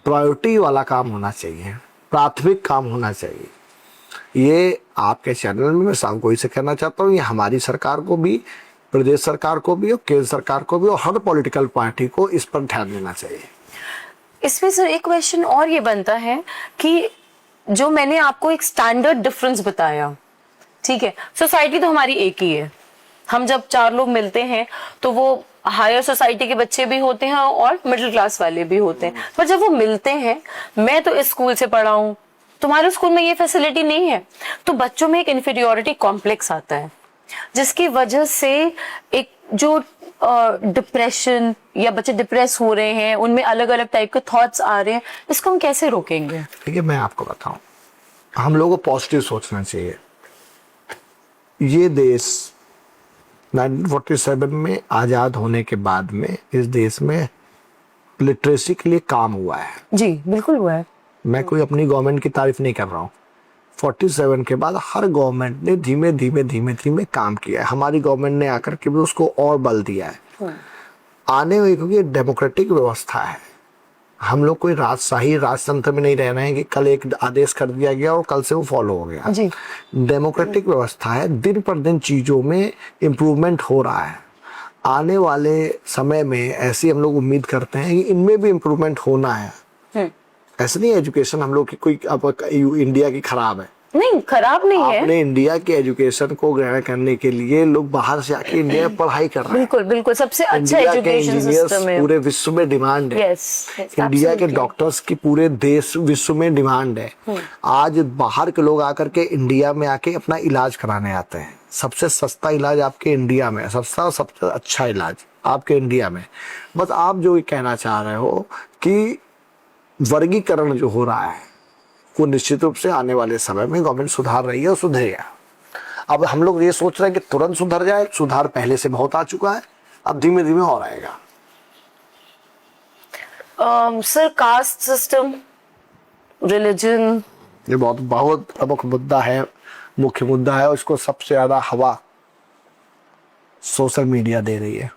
प्रायोरिटी वाला काम होना चाहिए, प्राथमिक काम होना चाहिए। ये आपके चैनल में मैं शाम को इसे कहना चाहता हूँ, ये हमारी सरकार को भी, प्रदेश सरकार को भी और केंद्र सरकार को भी और हर पॉलिटिकल पार्टी को इस पर ध्यान देना चाहिए। इसमें सर एक क्वेश्चन और ये बनता है कि जो मैंने आपको एक स्टैंडर्ड डिफरेंस बताया, ठीक है, सोसाइटी तो हमारी एक ही है। हम जब चार लोग मिलते हैं तो वो हायर सोसाइटी के बच्चे भी होते हैं और मिडिल क्लास वाले भी होते हैं, पर जब वो मिलते हैं, मैं तो इस स्कूल से पढ़ा हूँ, तुम्हारे स्कूल में ये फैसिलिटी नहीं है, तो बच्चों में एक इन्फीरियोरिटी कॉम्प्लेक्स आता है, जिसकी वजह से एक जो डिप्रेशन या बच्चे डिप्रेस हो रहे हैं, उनमें अलग अलग टाइप के थॉट्स आ रहे हैं, इसको हम कैसे रोकेंगे? देखिए मैं आपको बताऊं, हम लोगों को पॉजिटिव सोचना चाहिए। ये देश 1947 में आजाद होने के बाद में इस देश में लिटरेसी के लिए काम हुआ है। जी बिल्कुल हुआ है। मैं कोई अपनी गवर्नमेंट की तारीफ नहीं कर रहा हूँ। 47 के बाद हर गवर्नमेंट ने धीमे धीमे काम किया है। हमारी गवर्नमेंट ने आकर के भी उसको और बल दिया है। आने में, क्योंकि डेमोक्रेटिक व्यवस्था है, हम लोग कोई राजशाही राजतंत्र में नहीं रहना है कि कल एक आदेश कर दिया गया और कल से वो फॉलो हो गया। जी। डेमोक्रेटिक व्यवस्था है, दिन पर दिन चीजों में इम्प्रूवमेंट हो रहा है। आने वाले समय में ऐसी हम लोग उम्मीद करते हैं कि इनमें भी इम्प्रूवमेंट होना है। ऐसे नहीं एजुकेशन हम लोग की कोई अब इंडिया की खराब है, नहीं खराब नहीं है। अपने इंडिया के एजुकेशन को ग्रहण करने के लिए लोग बाहर से आके इंडिया में पढ़ाई कर रहे हैं। बिल्कुल बिल्कुल, सबसे अच्छा इंडिया के एजुकेशन इंजीनियर्स सिस्टम है। पूरे विश्व में डिमांड है। इंडिया के डॉक्टर्स की पूरे देश विश्व में डिमांड है। आज बाहर के लोग आकर के इंडिया में आके अपना इलाज कराने आते हैं। सबसे सस्ता इलाज आपके इंडिया में, सस्ता और सबसे अच्छा इलाज आपके इंडिया में। बस आप जो ये कहना चाह रहे हो कि वर्गीकरण जो हो रहा है वो निश्चित रूप से आने वाले समय में गवर्नमेंट सुधार रही है और सुधरेगा। अब हम लोग ये सोच रहे हैं कि तुरंत सुधर जाए, सुधार पहले से बहुत आ चुका है, अब धीमे धीमे और आएगा। सर कास्ट सिस्टम, रिलीजन, ये बहुत बहुत प्रमुख मुद्दा है, मुख्य मुद्दा है, और इसको सबसे ज्यादा हवा सोशल मीडिया दे रही है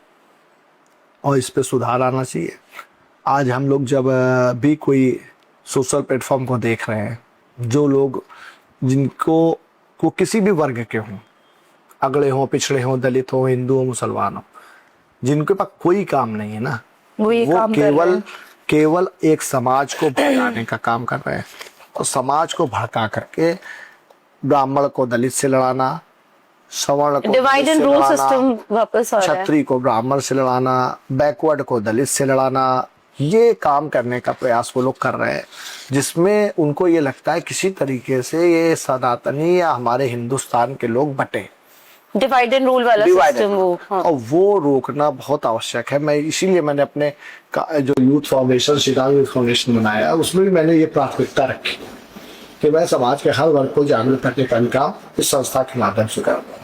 और इस पे सुधार आना चाहिए। आज हम लोग जब भी कोई सोशल प्लेटफॉर्म को देख रहे हैं, जो लोग जिनको को किसी भी वर्ग के हों, अगड़े हों, पिछड़े हों, दलित हों, हिंदू हों, मुसलमान हों, जिनके पास कोई काम नहीं है ना, वो काम केवल एक समाज को भड़काने का काम कर रहे हैं। और समाज को भड़का करके ब्राह्मण को दलित से लड़ाना, सवर्ण को डिवाइड एंड रूल सिस्टम वापस आ रहा है, क्षत्रिय को ब्राह्मण से लड़ाना, बैकवर्ड को दलित से लड़ाना, ये काम करने का प्रयास वो लोग कर रहे हैं, जिसमें उनको ये लगता है किसी तरीके से ये सनातनी या हमारे हिंदुस्तान के लोग बटे, डिवाइड एंड रूल वाला सिस्टम वो। हाँ। और वो रोकना बहुत आवश्यक है। मैं इसीलिए मैंने अपने जो youth foundation, Shriram youth foundation बनाया, उसमें भी मैंने ये प्राथमिकता रखी कि मैं समाज के हर वर्ग को जागरूक करने का काम इस संस्था के माध्यम से करूँगा।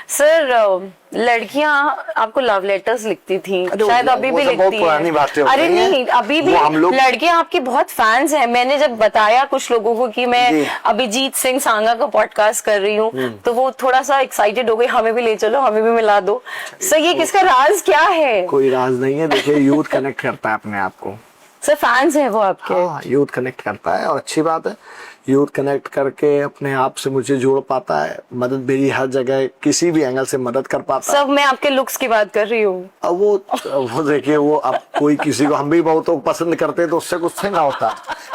सर लड़कियां आपको लव लेटर्स लिखती थी, शायद अभी भी लिखती हैं। अरे नहीं, अभी भी लड़कियां आपकी बहुत फैंस हैं। मैंने जब बताया कुछ लोगों को कि मैं अभिजीत सिंह सांगा का पॉडकास्ट कर रही हूँ, तो वो थोड़ा सा एक्साइटेड हो गई, हमें भी ले चलो, हमें भी मिला दो। सर ये किसका राज क्या है? कोई राज नहीं है। देखिए यूथ कनेक्ट करता है अपने आप को। सर फैंस है वो आपके। हाँ, यूथ कनेक्ट करता है और अच्छी बात है। यूथ कनेक्ट करके अपने आप से मुझे जोड़ पाता है, मदद मेरी हर जगह किसी भी एंगल से मदद कर पाता है। सब मैं आपके लुक्स की बात कर रही हूँ। अब वो देखिए, वो अब कोई किसी को, हम भी बहुत पसंद करते हैं तो उससे कुछ ना होता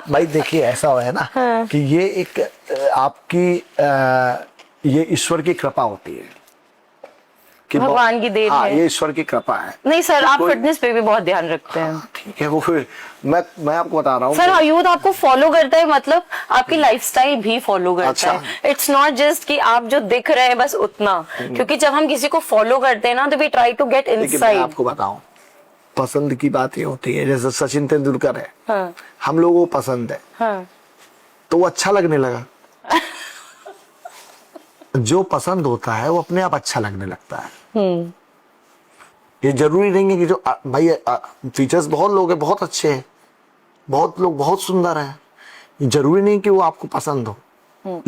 भाई। देखिए ऐसा है ना कि ये एक आपकी ये ईश्वर की कृपा होती है कि भगवान की देन है। ये ईश्वर की कृपा है। नहीं सर, आप फिटनेस पे भी बहुत ध्यान रखते हैं। ठीक है, वो फिर मैं आपको बता रहा हूँ सर, यूथ आपको फॉलो करता है, मतलब आपकी लाइफस्टाइल भी फॉलो करता है। इट्स नॉट जस्ट कि आप जो दिख रहे हैं बस उतना, क्योंकि जब हम किसी को फॉलो करते हैं ना तो we try to get inside. आपको बताऊं, पसंद की बात ये होती है, जैसे सचिन तेंदुलकर है। हाँ। हम लोगों को पसंद है। हाँ। तो वो अच्छा लगने लगा। जो पसंद होता है वो अपने आप अच्छा लगने लगता है। ये जरूरी नहीं है कि जो भाई फीचर्स बहुत लोग हैं, बहुत अच्छे हैं, बहुत लोग बहुत सुंदर हैं, जरूरी नहीं कि वो आपको पसंद हो,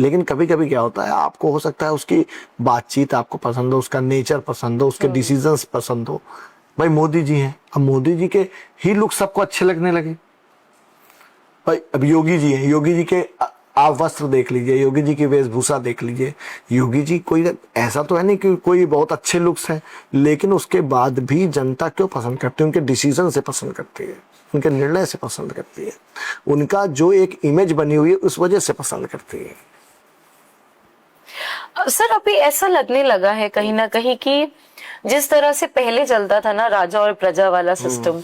लेकिन कभी कभी क्या होता है, आपको हो सकता है उसकी बातचीत आपको पसंद हो, उसका नेचर पसंद हो, उसके डिसीजंस पसंद हो। भाई मोदी जी हैं, अब मोदी जी के ही लुक सबको अच्छे लगने लगे। भाई अब योगी जी हैं, योगी जी के आप वस्त्र देख लीजिए, योगी जी की वेशभूषा देख लीजिए। योगी जी कोई ऐसा तो है नहीं कि कोई बहुत अच्छे लुक्स हैं, लेकिन उसके बाद भी जनता क्यों पसंद करती है? उनके डिसीजन से पसंद करती है, उनके निर्णय से पसंद करती है, उनका जो एक इमेज बनी हुई है उस वजह से पसंद करती है। सर अभी ऐसा लगने लगा है कहीं ना कहीं कि जिस तरह से पहले चलता था ना राजा और प्रजा वाला सिस्टम,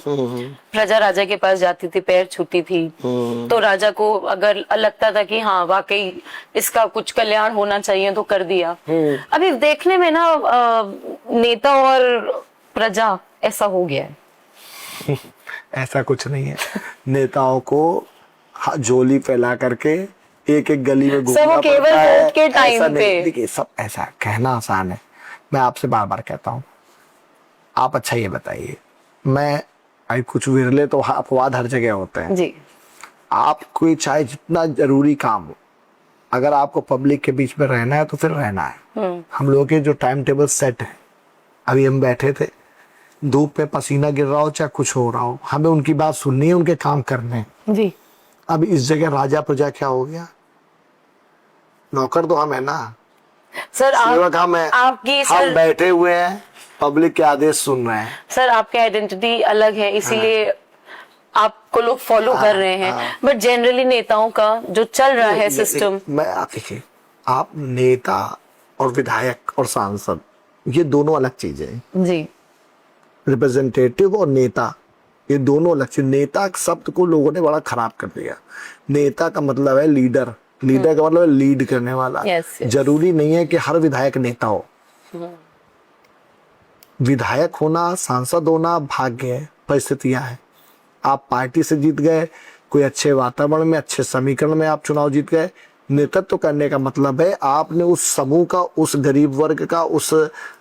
प्रजा राजा के पास जाती थी, पैर छूती थी, तो राजा को अगर लगता था कि हाँ वाकई इसका कुछ कल्याण होना चाहिए तो कर दिया। अभी देखने में ना नेता और प्रजा ऐसा हो गया है। ऐसा कुछ नहीं है। नेताओं को झोली फैला करके एक एक गली में सर वो केवल वोट के टाइम पे, देखिए सब ऐसा कहना आसान है। मैं आपसे बार बार कहता हूँ, आप अच्छा ये बताइए, मैं कुछ विरले तो अपवाद हर जगह होते हैं जी, आप कोई चाहे जितना जरूरी काम हो, अगर आपको पब्लिक के बीच में रहना है तो फिर रहना है। हम लोगों के जो टाइम टेबल सेट है, अभी हम बैठे थे, धूप में पसीना गिर रहा हो चाहे कुछ हो रहा हो, हमें उनकी बात सुननी है, उनके काम करने हैं। जी अब इस जगह राजा प्रजा क्या हो गया? नौकर तो हम है ना सर, सेवक हम है, आपकी हम सर बैठे हुए हैं, पब्लिक के आदेश सुन रहे हैं। सर आपकी आइडेंटिटी अलग है, इसीलिए आपको लोग फॉलो कर रहे हैं, बट जनरली नेताओं का जो चल रहा है सिस्टम। मैं आप देखिए, आप नेता और विधायक और सांसद ये दोनों अलग चीजें हैं। जी, रिप्रेजेंटेटिव और नेता ये दोनों अलग चीज। नेता शब्द को लोगों ने बड़ा खराब कर दिया। नेता का मतलब है लीडर, लीडर का मतलब है लीड करने वाला। yes, yes. जरूरी नहीं है कि हर विधायक नेता हो। विधायक होना, सांसद होना भाग्य है, परिस्थितियां हैं। आप पार्टी से जीत गए, कोई अच्छे वातावरण में, अच्छे समीकरण में आप चुनाव जीत गए। नेतृत्व करने का मतलब है आपने उस समूह का, उस गरीब वर्ग का, उस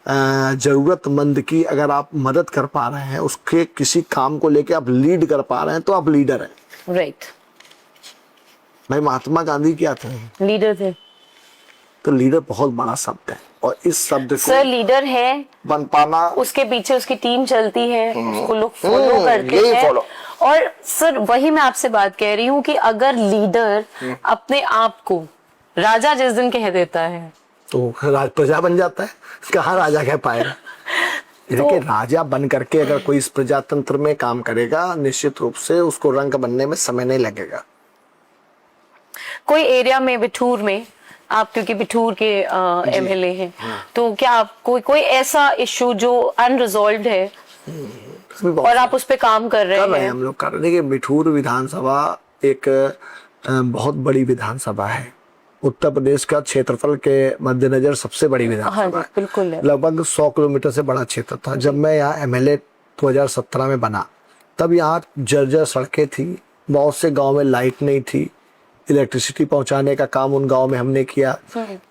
जरूरतमंद की अगर आप मदद कर पा रहे हैं, उसके किसी काम को लेके आप लीड कर पा रहे हैं, तो आप लीडर हैं। राइट। भाई महात्मा गांधी क्या थे? लीडर थे। तो लीडर बहुत बड़ा शब्द है, और इस शब्द को सर लीडर है बन पाना, उसके पीछे उसकी टीम चलती है, उसको लोग फॉलो करते यही हैं। follow। और सर वही मैं आपसे बात कह रही हूँ कि अगर लीडर अपने आप को राजा जिस दिन कह देता है तो राज प्रजा बन जाता है। कहाँ राजा कह पाएगा? देखिए राजा बन करके अगर कोई इस प्रजातंत्र में काम करेगा, निश्चित रूप से उसको रंग बनने में समय नहीं लगेगा। कोई एरिया में, बिठूर में, आप क्योंकि बिठूर के एमएलए हैं, तो क्या आप कोई ऐसा इशू जो अनरिजॉल्व्ड है और आप उस पे काम कर रहे हैं? हम लोग कर रहे हैं। देखिए बिठूर विधानसभा एक बहुत बड़ी विधानसभा है, उत्तर प्रदेश का क्षेत्रफल के मद्देनजर सबसे बड़ी विधानसभा है। बिल्कुल है। लगभग 100 किलोमीटर से बड़ा क्षेत्र था। जब मैं यहाँ एमएलए 2017 में बना, तब यहाँ जर्जर सड़कें थी, बहुत से गांव में लाइट नहीं थी, इलेक्ट्रिसिटी पहुंचाने का काम उन गांव में हमने किया।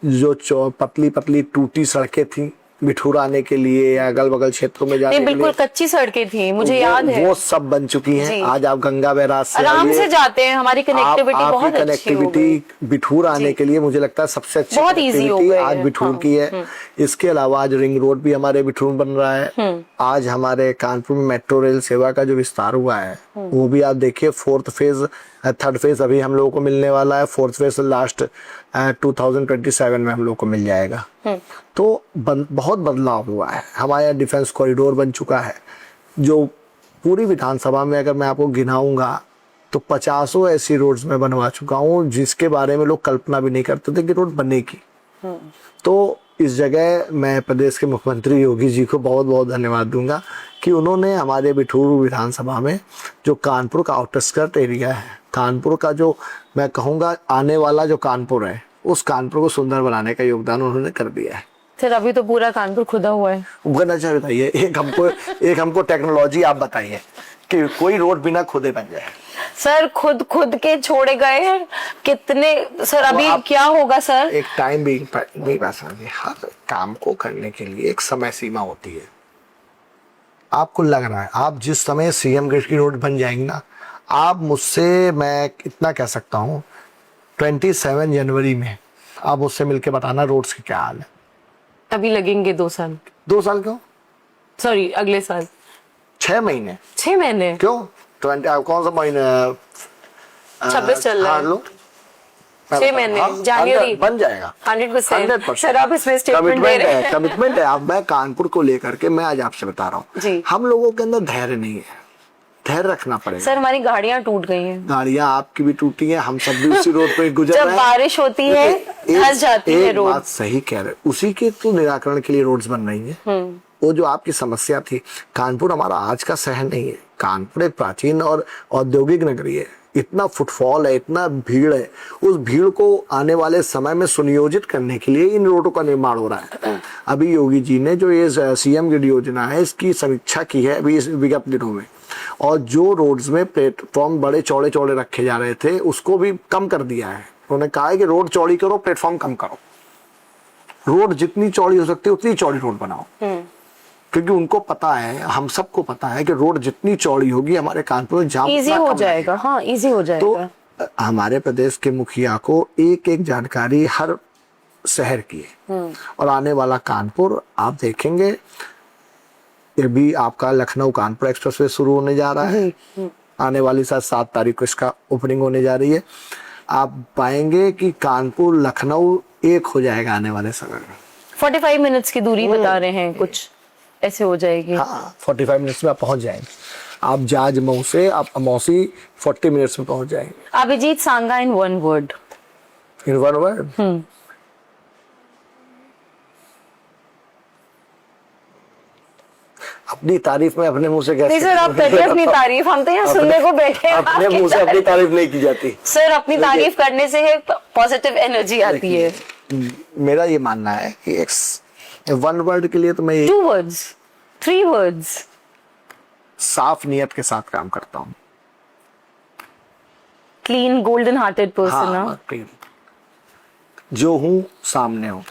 जो पतली पतली टूटी सड़कें थी बिठूर आने के लिए या अगल बगल क्षेत्रों में जाने के लिए, बिल्कुल कच्ची सड़कें थी, मुझे याद है। वो सब बन चुकी हैं। आज आप गंगा बैराज से आराम से जाते हैं, हमारी कनेक्टिविटी बहुत अच्छी हो गई। बिठूर आने के लिए मुझे लगता है सबसे अच्छी बहुत इजी हो गई आज बिठूर की है। इसके अलावा आज रिंग रोड भी हमारे बिठूर बन रहा है। आज हमारे कानपुर में मेट्रो रेल सेवा का जो विस्तार हुआ है वो भी आप देखिए, 4th फेज, 3rd फेज अभी हम लोगों को मिलने वाला है, 4th फेज लास्ट 2027 में हम लोग को मिल जाएगा। तो बहुत बदलाव हुआ है। हमारे यहाँ डिफेंस कॉरिडोर बन चुका है, जो पूरी विधानसभा में अगर मैं आपको गिनाऊंगा तो 50 ऐसी रोड्स में बनवा चुका हूँ जिसके बारे में लोग कल्पना भी नहीं करते थे कि रोड बनेगी। तो इस जगह मैं प्रदेश के मुख्यमंत्री योगी जी को बहुत बहुत धन्यवाद दूंगा कि उन्होंने हमारे बिठूर विधानसभा में जो कानपुर का आउटस्कर्ट एरिया है, कानपुर का जो मैं कहूँगा आने वाला जो कानपुर है, उस कानपुर को सुंदर बनाने का योगदान उन्होंने कर दिया है। सर अभी तो पूरा कानपुर खुदा हुआ है। अच्छा बताइए, एक हमको टेक्नोलॉजी आप बताइए कि कोई रोड बिना खुदे बन जाए। सर खुद के छोड़े गए हैं कितने। सर अभी क्या होगा सर? एक टाइम भी हर काम को करने के लिए एक समय सीमा होती है। आपको लग रहा है आप जिस समय सीएम गेट की रोड बन जाएंगी ना, आप मुझसे, मैं इतना कह सकता हूँ, 27 जनवरी में आप मुझसे मिलके बताना रोड्स की क्या हाल है। अभी लगेंगे 2 साल, 2 साल क्यों, सॉरी अगले साल 6 महीने 6 महीने, क्यों? 20 कौन सा महीना? 26 चल रहा हाँ, है। लो 6 महीने, जनवरी बन जाएगा 100%। सर आप इसमें स्टेटमेंट दे रहे हैं। कमिटमेंट है। अब मैं कानपुर को लेकर के मैं आज आपसे बता रहा हूँ, जी। हम लोगों के अंदर धैर्य नहीं है, धैर्य रखना पड़ेगा। सर हमारी गाड़ियां टूट गई हैं, गाड़ियां आपकी भी टूटी हैं, हम सब भी उसी रोड पे गुजर जब रहे हैं। बारिश होती है धंस जाती है एक रोड। बात सही कह रहे, उसी के तो निराकरण के लिए रोड्स बन रही है। वो जो आपकी समस्या थी, कानपुर हमारा आज का शहर नहीं है, कानपुर एक प्राचीन और औद्योगिक नगरी है। इतना फुटफॉल है, इतना भीड़ है, उस भीड़ को आने वाले समय में सुनियोजित करने के लिए इन रोडों का निर्माण हो रहा है। अभी योगी जी ने जो ये सीएम की योजना है, इसकी समीक्षा की है अभी इस विगत दिनों में, और जो रोड्स में प्लेटफॉर्म बड़े चौड़े चौड़े रखे जा रहे थे उसको भी कम कर दिया है। उन्होंने कहा है कि रोड चौड़ी करो, प्लेटफॉर्म कम करो, रोड जितनी चौड़ी हो सकती है उतनी चौड़ी रोड बनाओ। क्योंकि उनको पता है, हम सबको पता है कि रोड जितनी चौड़ी होगी हमारे कानपुर में जाम इजी हो जाएगा। हाँ इजी हो जाएगा। तो हमारे प्रदेश के मुखिया को एक एक जानकारी हर शहर की है, और आने वाला कानपुर आप देखेंगे, ये भी आपका लखनऊ कानपुर एक्सप्रेसवे शुरू होने जा रहा है, आने वाली 7 तारीख को इसका ओपनिंग होने जा रही है। आप पाएंगे कि कानपुर लखनऊ एक हो जाएगा आने वाले समय में। 45 मिनट्स की दूरी बता रहे हैं, कुछ ऐसे हो जाएगी। हाँ 45 मिनट्स में आप पहुंच जाएंगे। आप जाज मऊ से आप अमौसी 40 मिनट्स में पहुंच जाएंगे। अभिजीत सांगा इन 1 वर्ड। इन 1 वर्ड? अपनी तारीफ में अपने मुंह से कैसे? नहीं सर आप करिए अपनी तारीफ, हम तो यहाँ सुनने को बैठे हैं। अपने मुंह से अपनी तारीफ नहीं की जाती सर, अपनी तारीफ करने से है पॉजिटिव एनर्जी आती है। मेरा ये मानना है कि 1 वर्ड के लिए तो मैं 2 वर्ड्स 3 वर्ड्स साफ नियत के साथ काम करता हूँ। Clean golden hearted person. हाँ, जो हूँ सामने हूँ।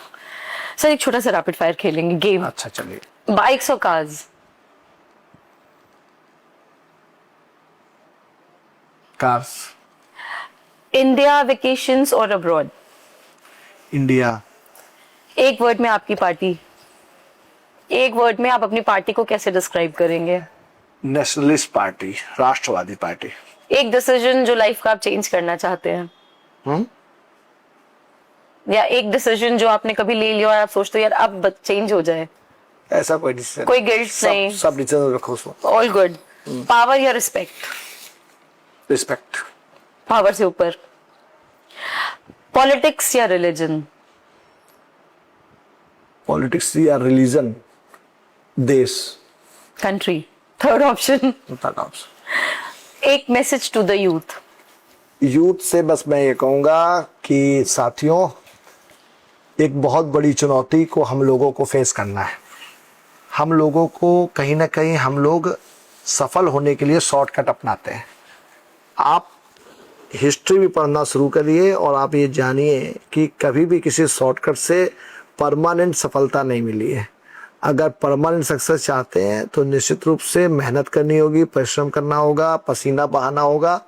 सर एक छोटा सा रैपिड फायर खेलेंगे गेम। अच्छा चलिए। बाइक्स और कार्स? कार्स। इंडिया, वेकेशंस और अब्रॉड? इंडिया। एक वर्ड में आपकी पार्टी, एक वर्ड में आप अपनी पार्टी को कैसे डिस्क्राइब करेंगे? नेशनलिस्ट पार्टी, राष्ट्रवादी पार्टी। एक डिसीजन जो लाइफ का आप चेंज करना चाहते हैं, या एक डिसीजन जो आपने कभी ले लिया और आप सोचते हो यार अब चेंज हो जाए। ऐसा कोई डिसीजन, कोई गिल्ट नहीं, सब डिसीजन रखो उसमें। All good. पावर या रिस्पेक्ट? रिस्पेक्ट। पावर से ऊपर। पॉलिटिक्स या रिलीजन? पॉलिटिक्स या रिलीजन? देश। कंट्री। Third option. एक message to the youth? Youth से बस मैं ये कहूंगा कि साथियों, एक बहुत बड़ी चुनौती को हम लोगों को फेस करना है। हम लोगों को कहीं ना कहीं हम लोग सफल होने के लिए शॉर्टकट अपनाते हैं। आप हिस्ट्री भी पढ़ना शुरू करिए और आप ये जानिए कि कभी भी किसी शॉर्टकट से परमानेंट सफलता नहीं मिली है। अगर परमानेंट सक्सेस चाहते हैं तो निश्चित रूप से मेहनत करनी होगी, परिश्रम करना होगा, पसीना बहाना होगा,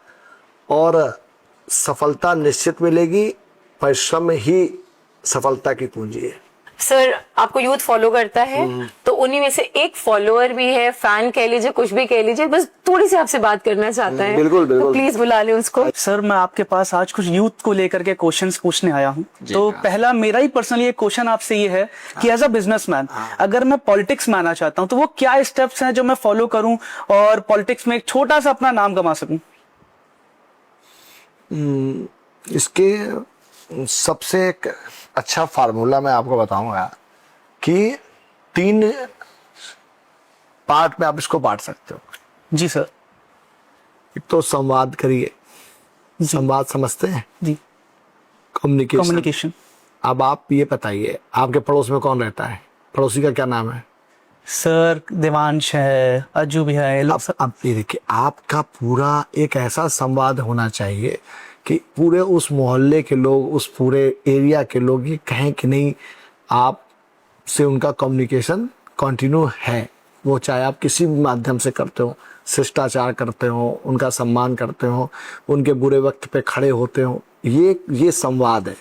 और सफलता निश्चित मिलेगी। परिश्रम ही सफलता की कुंजी है। सर आपको यूथ फॉलो करता है, तो उन्हीं में से एक फॉलोअर भी है, फैन कह लीजिए, कुछ भी कह लीजिए, बस थोड़ी सी आपसे बात करना चाहता है। बिल्कुल बिल्कुल। तो प्लीज बुला लें उसको। सर मैं आपके पास आज कुछ यूथ को लेकर के क्वेश्चंस पूछने आया हूँ। तो पहला मेरा ही पर्सनली एक क्वेश्चन आपसे ये है कि एज अ बिजनेसमैन अगर मैं पॉलिटिक्स में आना चाहता हूँ तो वो क्या स्टेप्स हैं जो मैं फॉलो करूँ और पॉलिटिक्स में एक छोटा सा अपना नाम कमा सकूँ? इसके सबसे एक अच्छा फार्मूला मैं आपको बताऊंगा कि 3 पार्ट में आप इसको बांट सकते हो। जी सर। एक तो संवाद करिए। संवाद समझते हैं? जी। कम्युनिकेशन। अब आप ये बताइए, आपके पड़ोस में कौन रहता है? पड़ोसी का क्या नाम है? सर देवांश है, अज्जू भी है, लोग सब। अब ये देखिए, आपका पूरा एक ऐसा संवाद होना चाहिए कि पूरे उस मोहल्ले के लोग, उस पूरे एरिया के लोग ये कहें कि नहीं, आप से उनका कम्युनिकेशन कंटिन्यू है। वो चाहे आप किसी भी माध्यम से करते हो, शिष्टाचार करते हो, उनका सम्मान करते हो, उनके बुरे वक्त पे खड़े होते हो। ये संवाद है,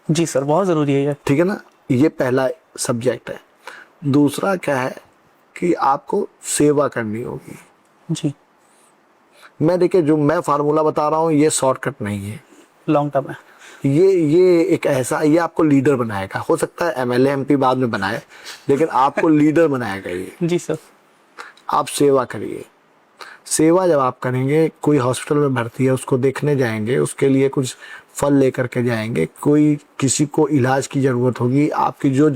जी सर, बहुत जरूरी है ये। ठीक है ना। ये पहला सब्जेक्ट है। दूसरा क्या है कि आपको सेवा करनी होगी। जी, मैं देखिए जो मैं फार्मूला बता रहा हूँ ये शॉर्टकट नहीं है, लॉन्ग टर्म है। ये एक ऐसा, ये आपको लीडर बनाएगा। हो सकता है एमएलए एमपी बाद में बनाए, लेकिन आपको लीडर बनाएगा ये। जी सर। आप सेवा करिए। सेवा जब आप करेंगे, कोई हॉस्पिटल में भर्ती है उसको देखने जाएंगे, उसके लिए कुछ फल लेकर के जाएंगे, कोई किसी को इलाज की जरूरत होगी, आपकी जो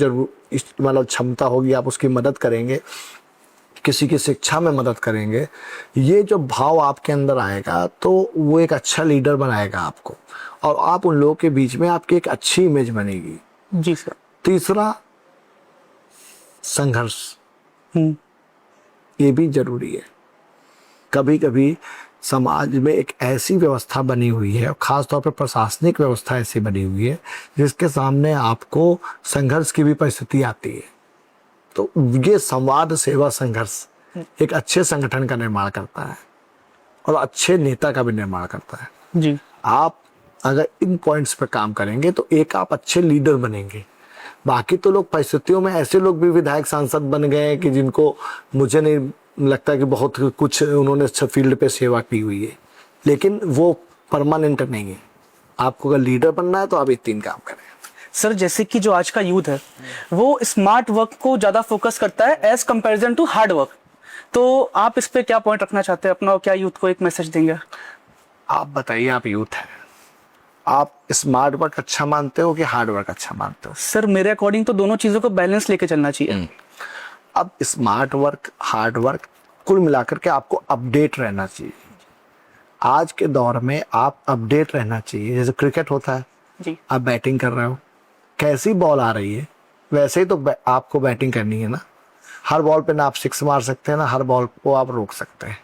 मतलब क्षमता होगी आप उसकी मदद करेंगे, किसी की शिक्षा में मदद करेंगे। ये जो भाव आपके अंदर आएगा तो वो एक अच्छा लीडर बनाएगा आपको, और आप उन लोगों के बीच में आपकी एक अच्छी इमेज बनेगी। जी सर। तीसरा, संघर्ष, ये भी जरूरी है। कभी कभी समाज में एक ऐसी व्यवस्था बनी हुई है, और खासतौर पर प्रशासनिक व्यवस्था ऐसी बनी हुई है, जिसके सामने आपको संघर्ष की भी परिस्थिति आती है। तो ये संवाद, सेवा, संघर्ष एक अच्छे संगठन का निर्माण करता है और अच्छे नेता का भी निर्माण करता है। जी। आप अगर इन पॉइंट्स पे काम करेंगे तो एक आप अच्छे लीडर बनेंगे। बाकी तो लोग परिस्थितियों में ऐसे लोग भी विधायक सांसद बन गए हैं कि जिनको मुझे नहीं लगता कि बहुत कुछ उन्होंने अच्छा फील्ड पे सेवा की हुई है, लेकिन वो परमानेंट नहीं है। आपको अगर लीडर बनना है तो आप ये 3 काम करें। सर, जैसे कि जो आज का यूथ है वो स्मार्ट वर्क को ज्यादा फोकस करता है as comparison to hard work, तो आप इस पे क्या पॉइंट रखना चाहते हैं अपना, और क्या यूथ को एक मैसेज देंगे? आप बताइए, आप यूथ हैं, आप स्मार्ट वर्क अच्छा मानते हो कि हार्ड वर्क अच्छा मानते हो? सर, मेरे अकॉर्डिंग तो दोनों चीजों को बैलेंस लेके चलना चाहिए। अब स्मार्ट वर्क, हार्ड वर्क, कुल मिलाकर के आपको अपडेट रहना चाहिए। आज के दौर में आप अपडेट रहना चाहिए। जैसे क्रिकेट होता है, जी। आप बैटिंग कर रहे हो, कैसी बॉल आ रही है वैसे ही तो आपको बैटिंग करनी है ना। हर बॉल पे ना आप 6 मार सकते हैं, ना हर बॉल को आप रोक सकते हैं।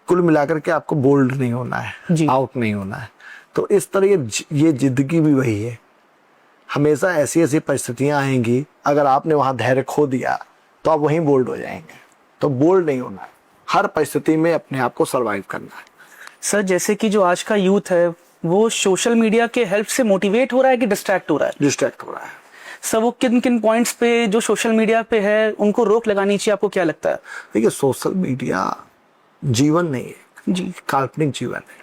कुल मिलाकर के आपको बोल्ड नहीं होना है, आउट नहीं होना है। तो इस तरह ये जिंदगी भी वही है। हमेशा ऐसी ऐसी परिस्थितियां आएंगी, अगर आपने वहां धैर्य खो दिया तो आप वहीं बोल्ड हो जाएंगे। तो बोल्ड नहीं होना है, हर परिस्थिति में अपने आप को सरवाइव करना है। सर, जैसे कि जो आज का यूथ है वो सोशल मीडिया के हेल्प से मोटिवेट हो रहा है कि डिस्ट्रैक्ट हो रहा है? डिस्ट्रैक्ट हो रहा है। सर, वो किन किन पॉइंट्स पे जो सोशल मीडिया पे है उनको रोक लगानी चाहिए, आपको क्या लगता है? देखिए, सोशल मीडिया जीवन नहीं है जी। काल्पनिक जीवन है।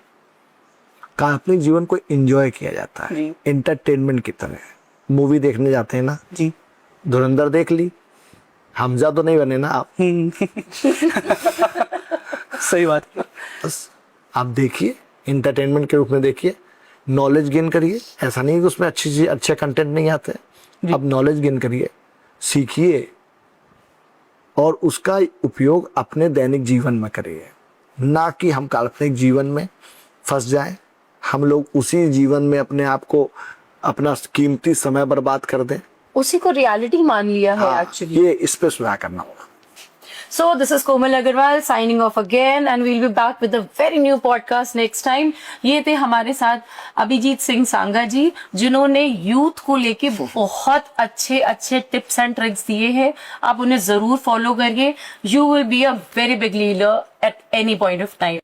काल्पनिक जीवन को एंजॉय किया जाता है जी। एंटरटेनमेंट की तरह। मूवी देखने जाते हैं ना, जी। धुरंधर देख ली, हमजा तो नहीं बने ना आप। सही बात। बस आप देखिए, एंटरटेनमेंट के रूप में देखिए, नॉलेज गेन करिए। ऐसा नहीं कि उसमें अच्छी चीज, अच्छे कंटेंट नहीं आते। अब नॉलेज गेन करिए, सीखिए, और उसका उपयोग अपने दैनिक जीवन में करिए। ना कि हम काल्पनिक जीवन में फंस जाएं, हम लोग उसी जीवन में अपने आप को, अपना कीमती समय बर्बाद कर दें। उसी को रियलिटी मान लिया है एक्चुअली। ये इस पे सुधार करना होगा। So this is Komal Agarwal signing off again and we'll be back with a very new podcast next time. ये थे हमारे साथ अभिजीत सिंह सांगा जी, जिन्होंने यूथ को लेके बहुत अच्छे अच्छे टिप्स एंड ट्रिक्स दिए हैं। आप उन्हें जरूर फॉलो करिए। You will be a very big leader at any point of time.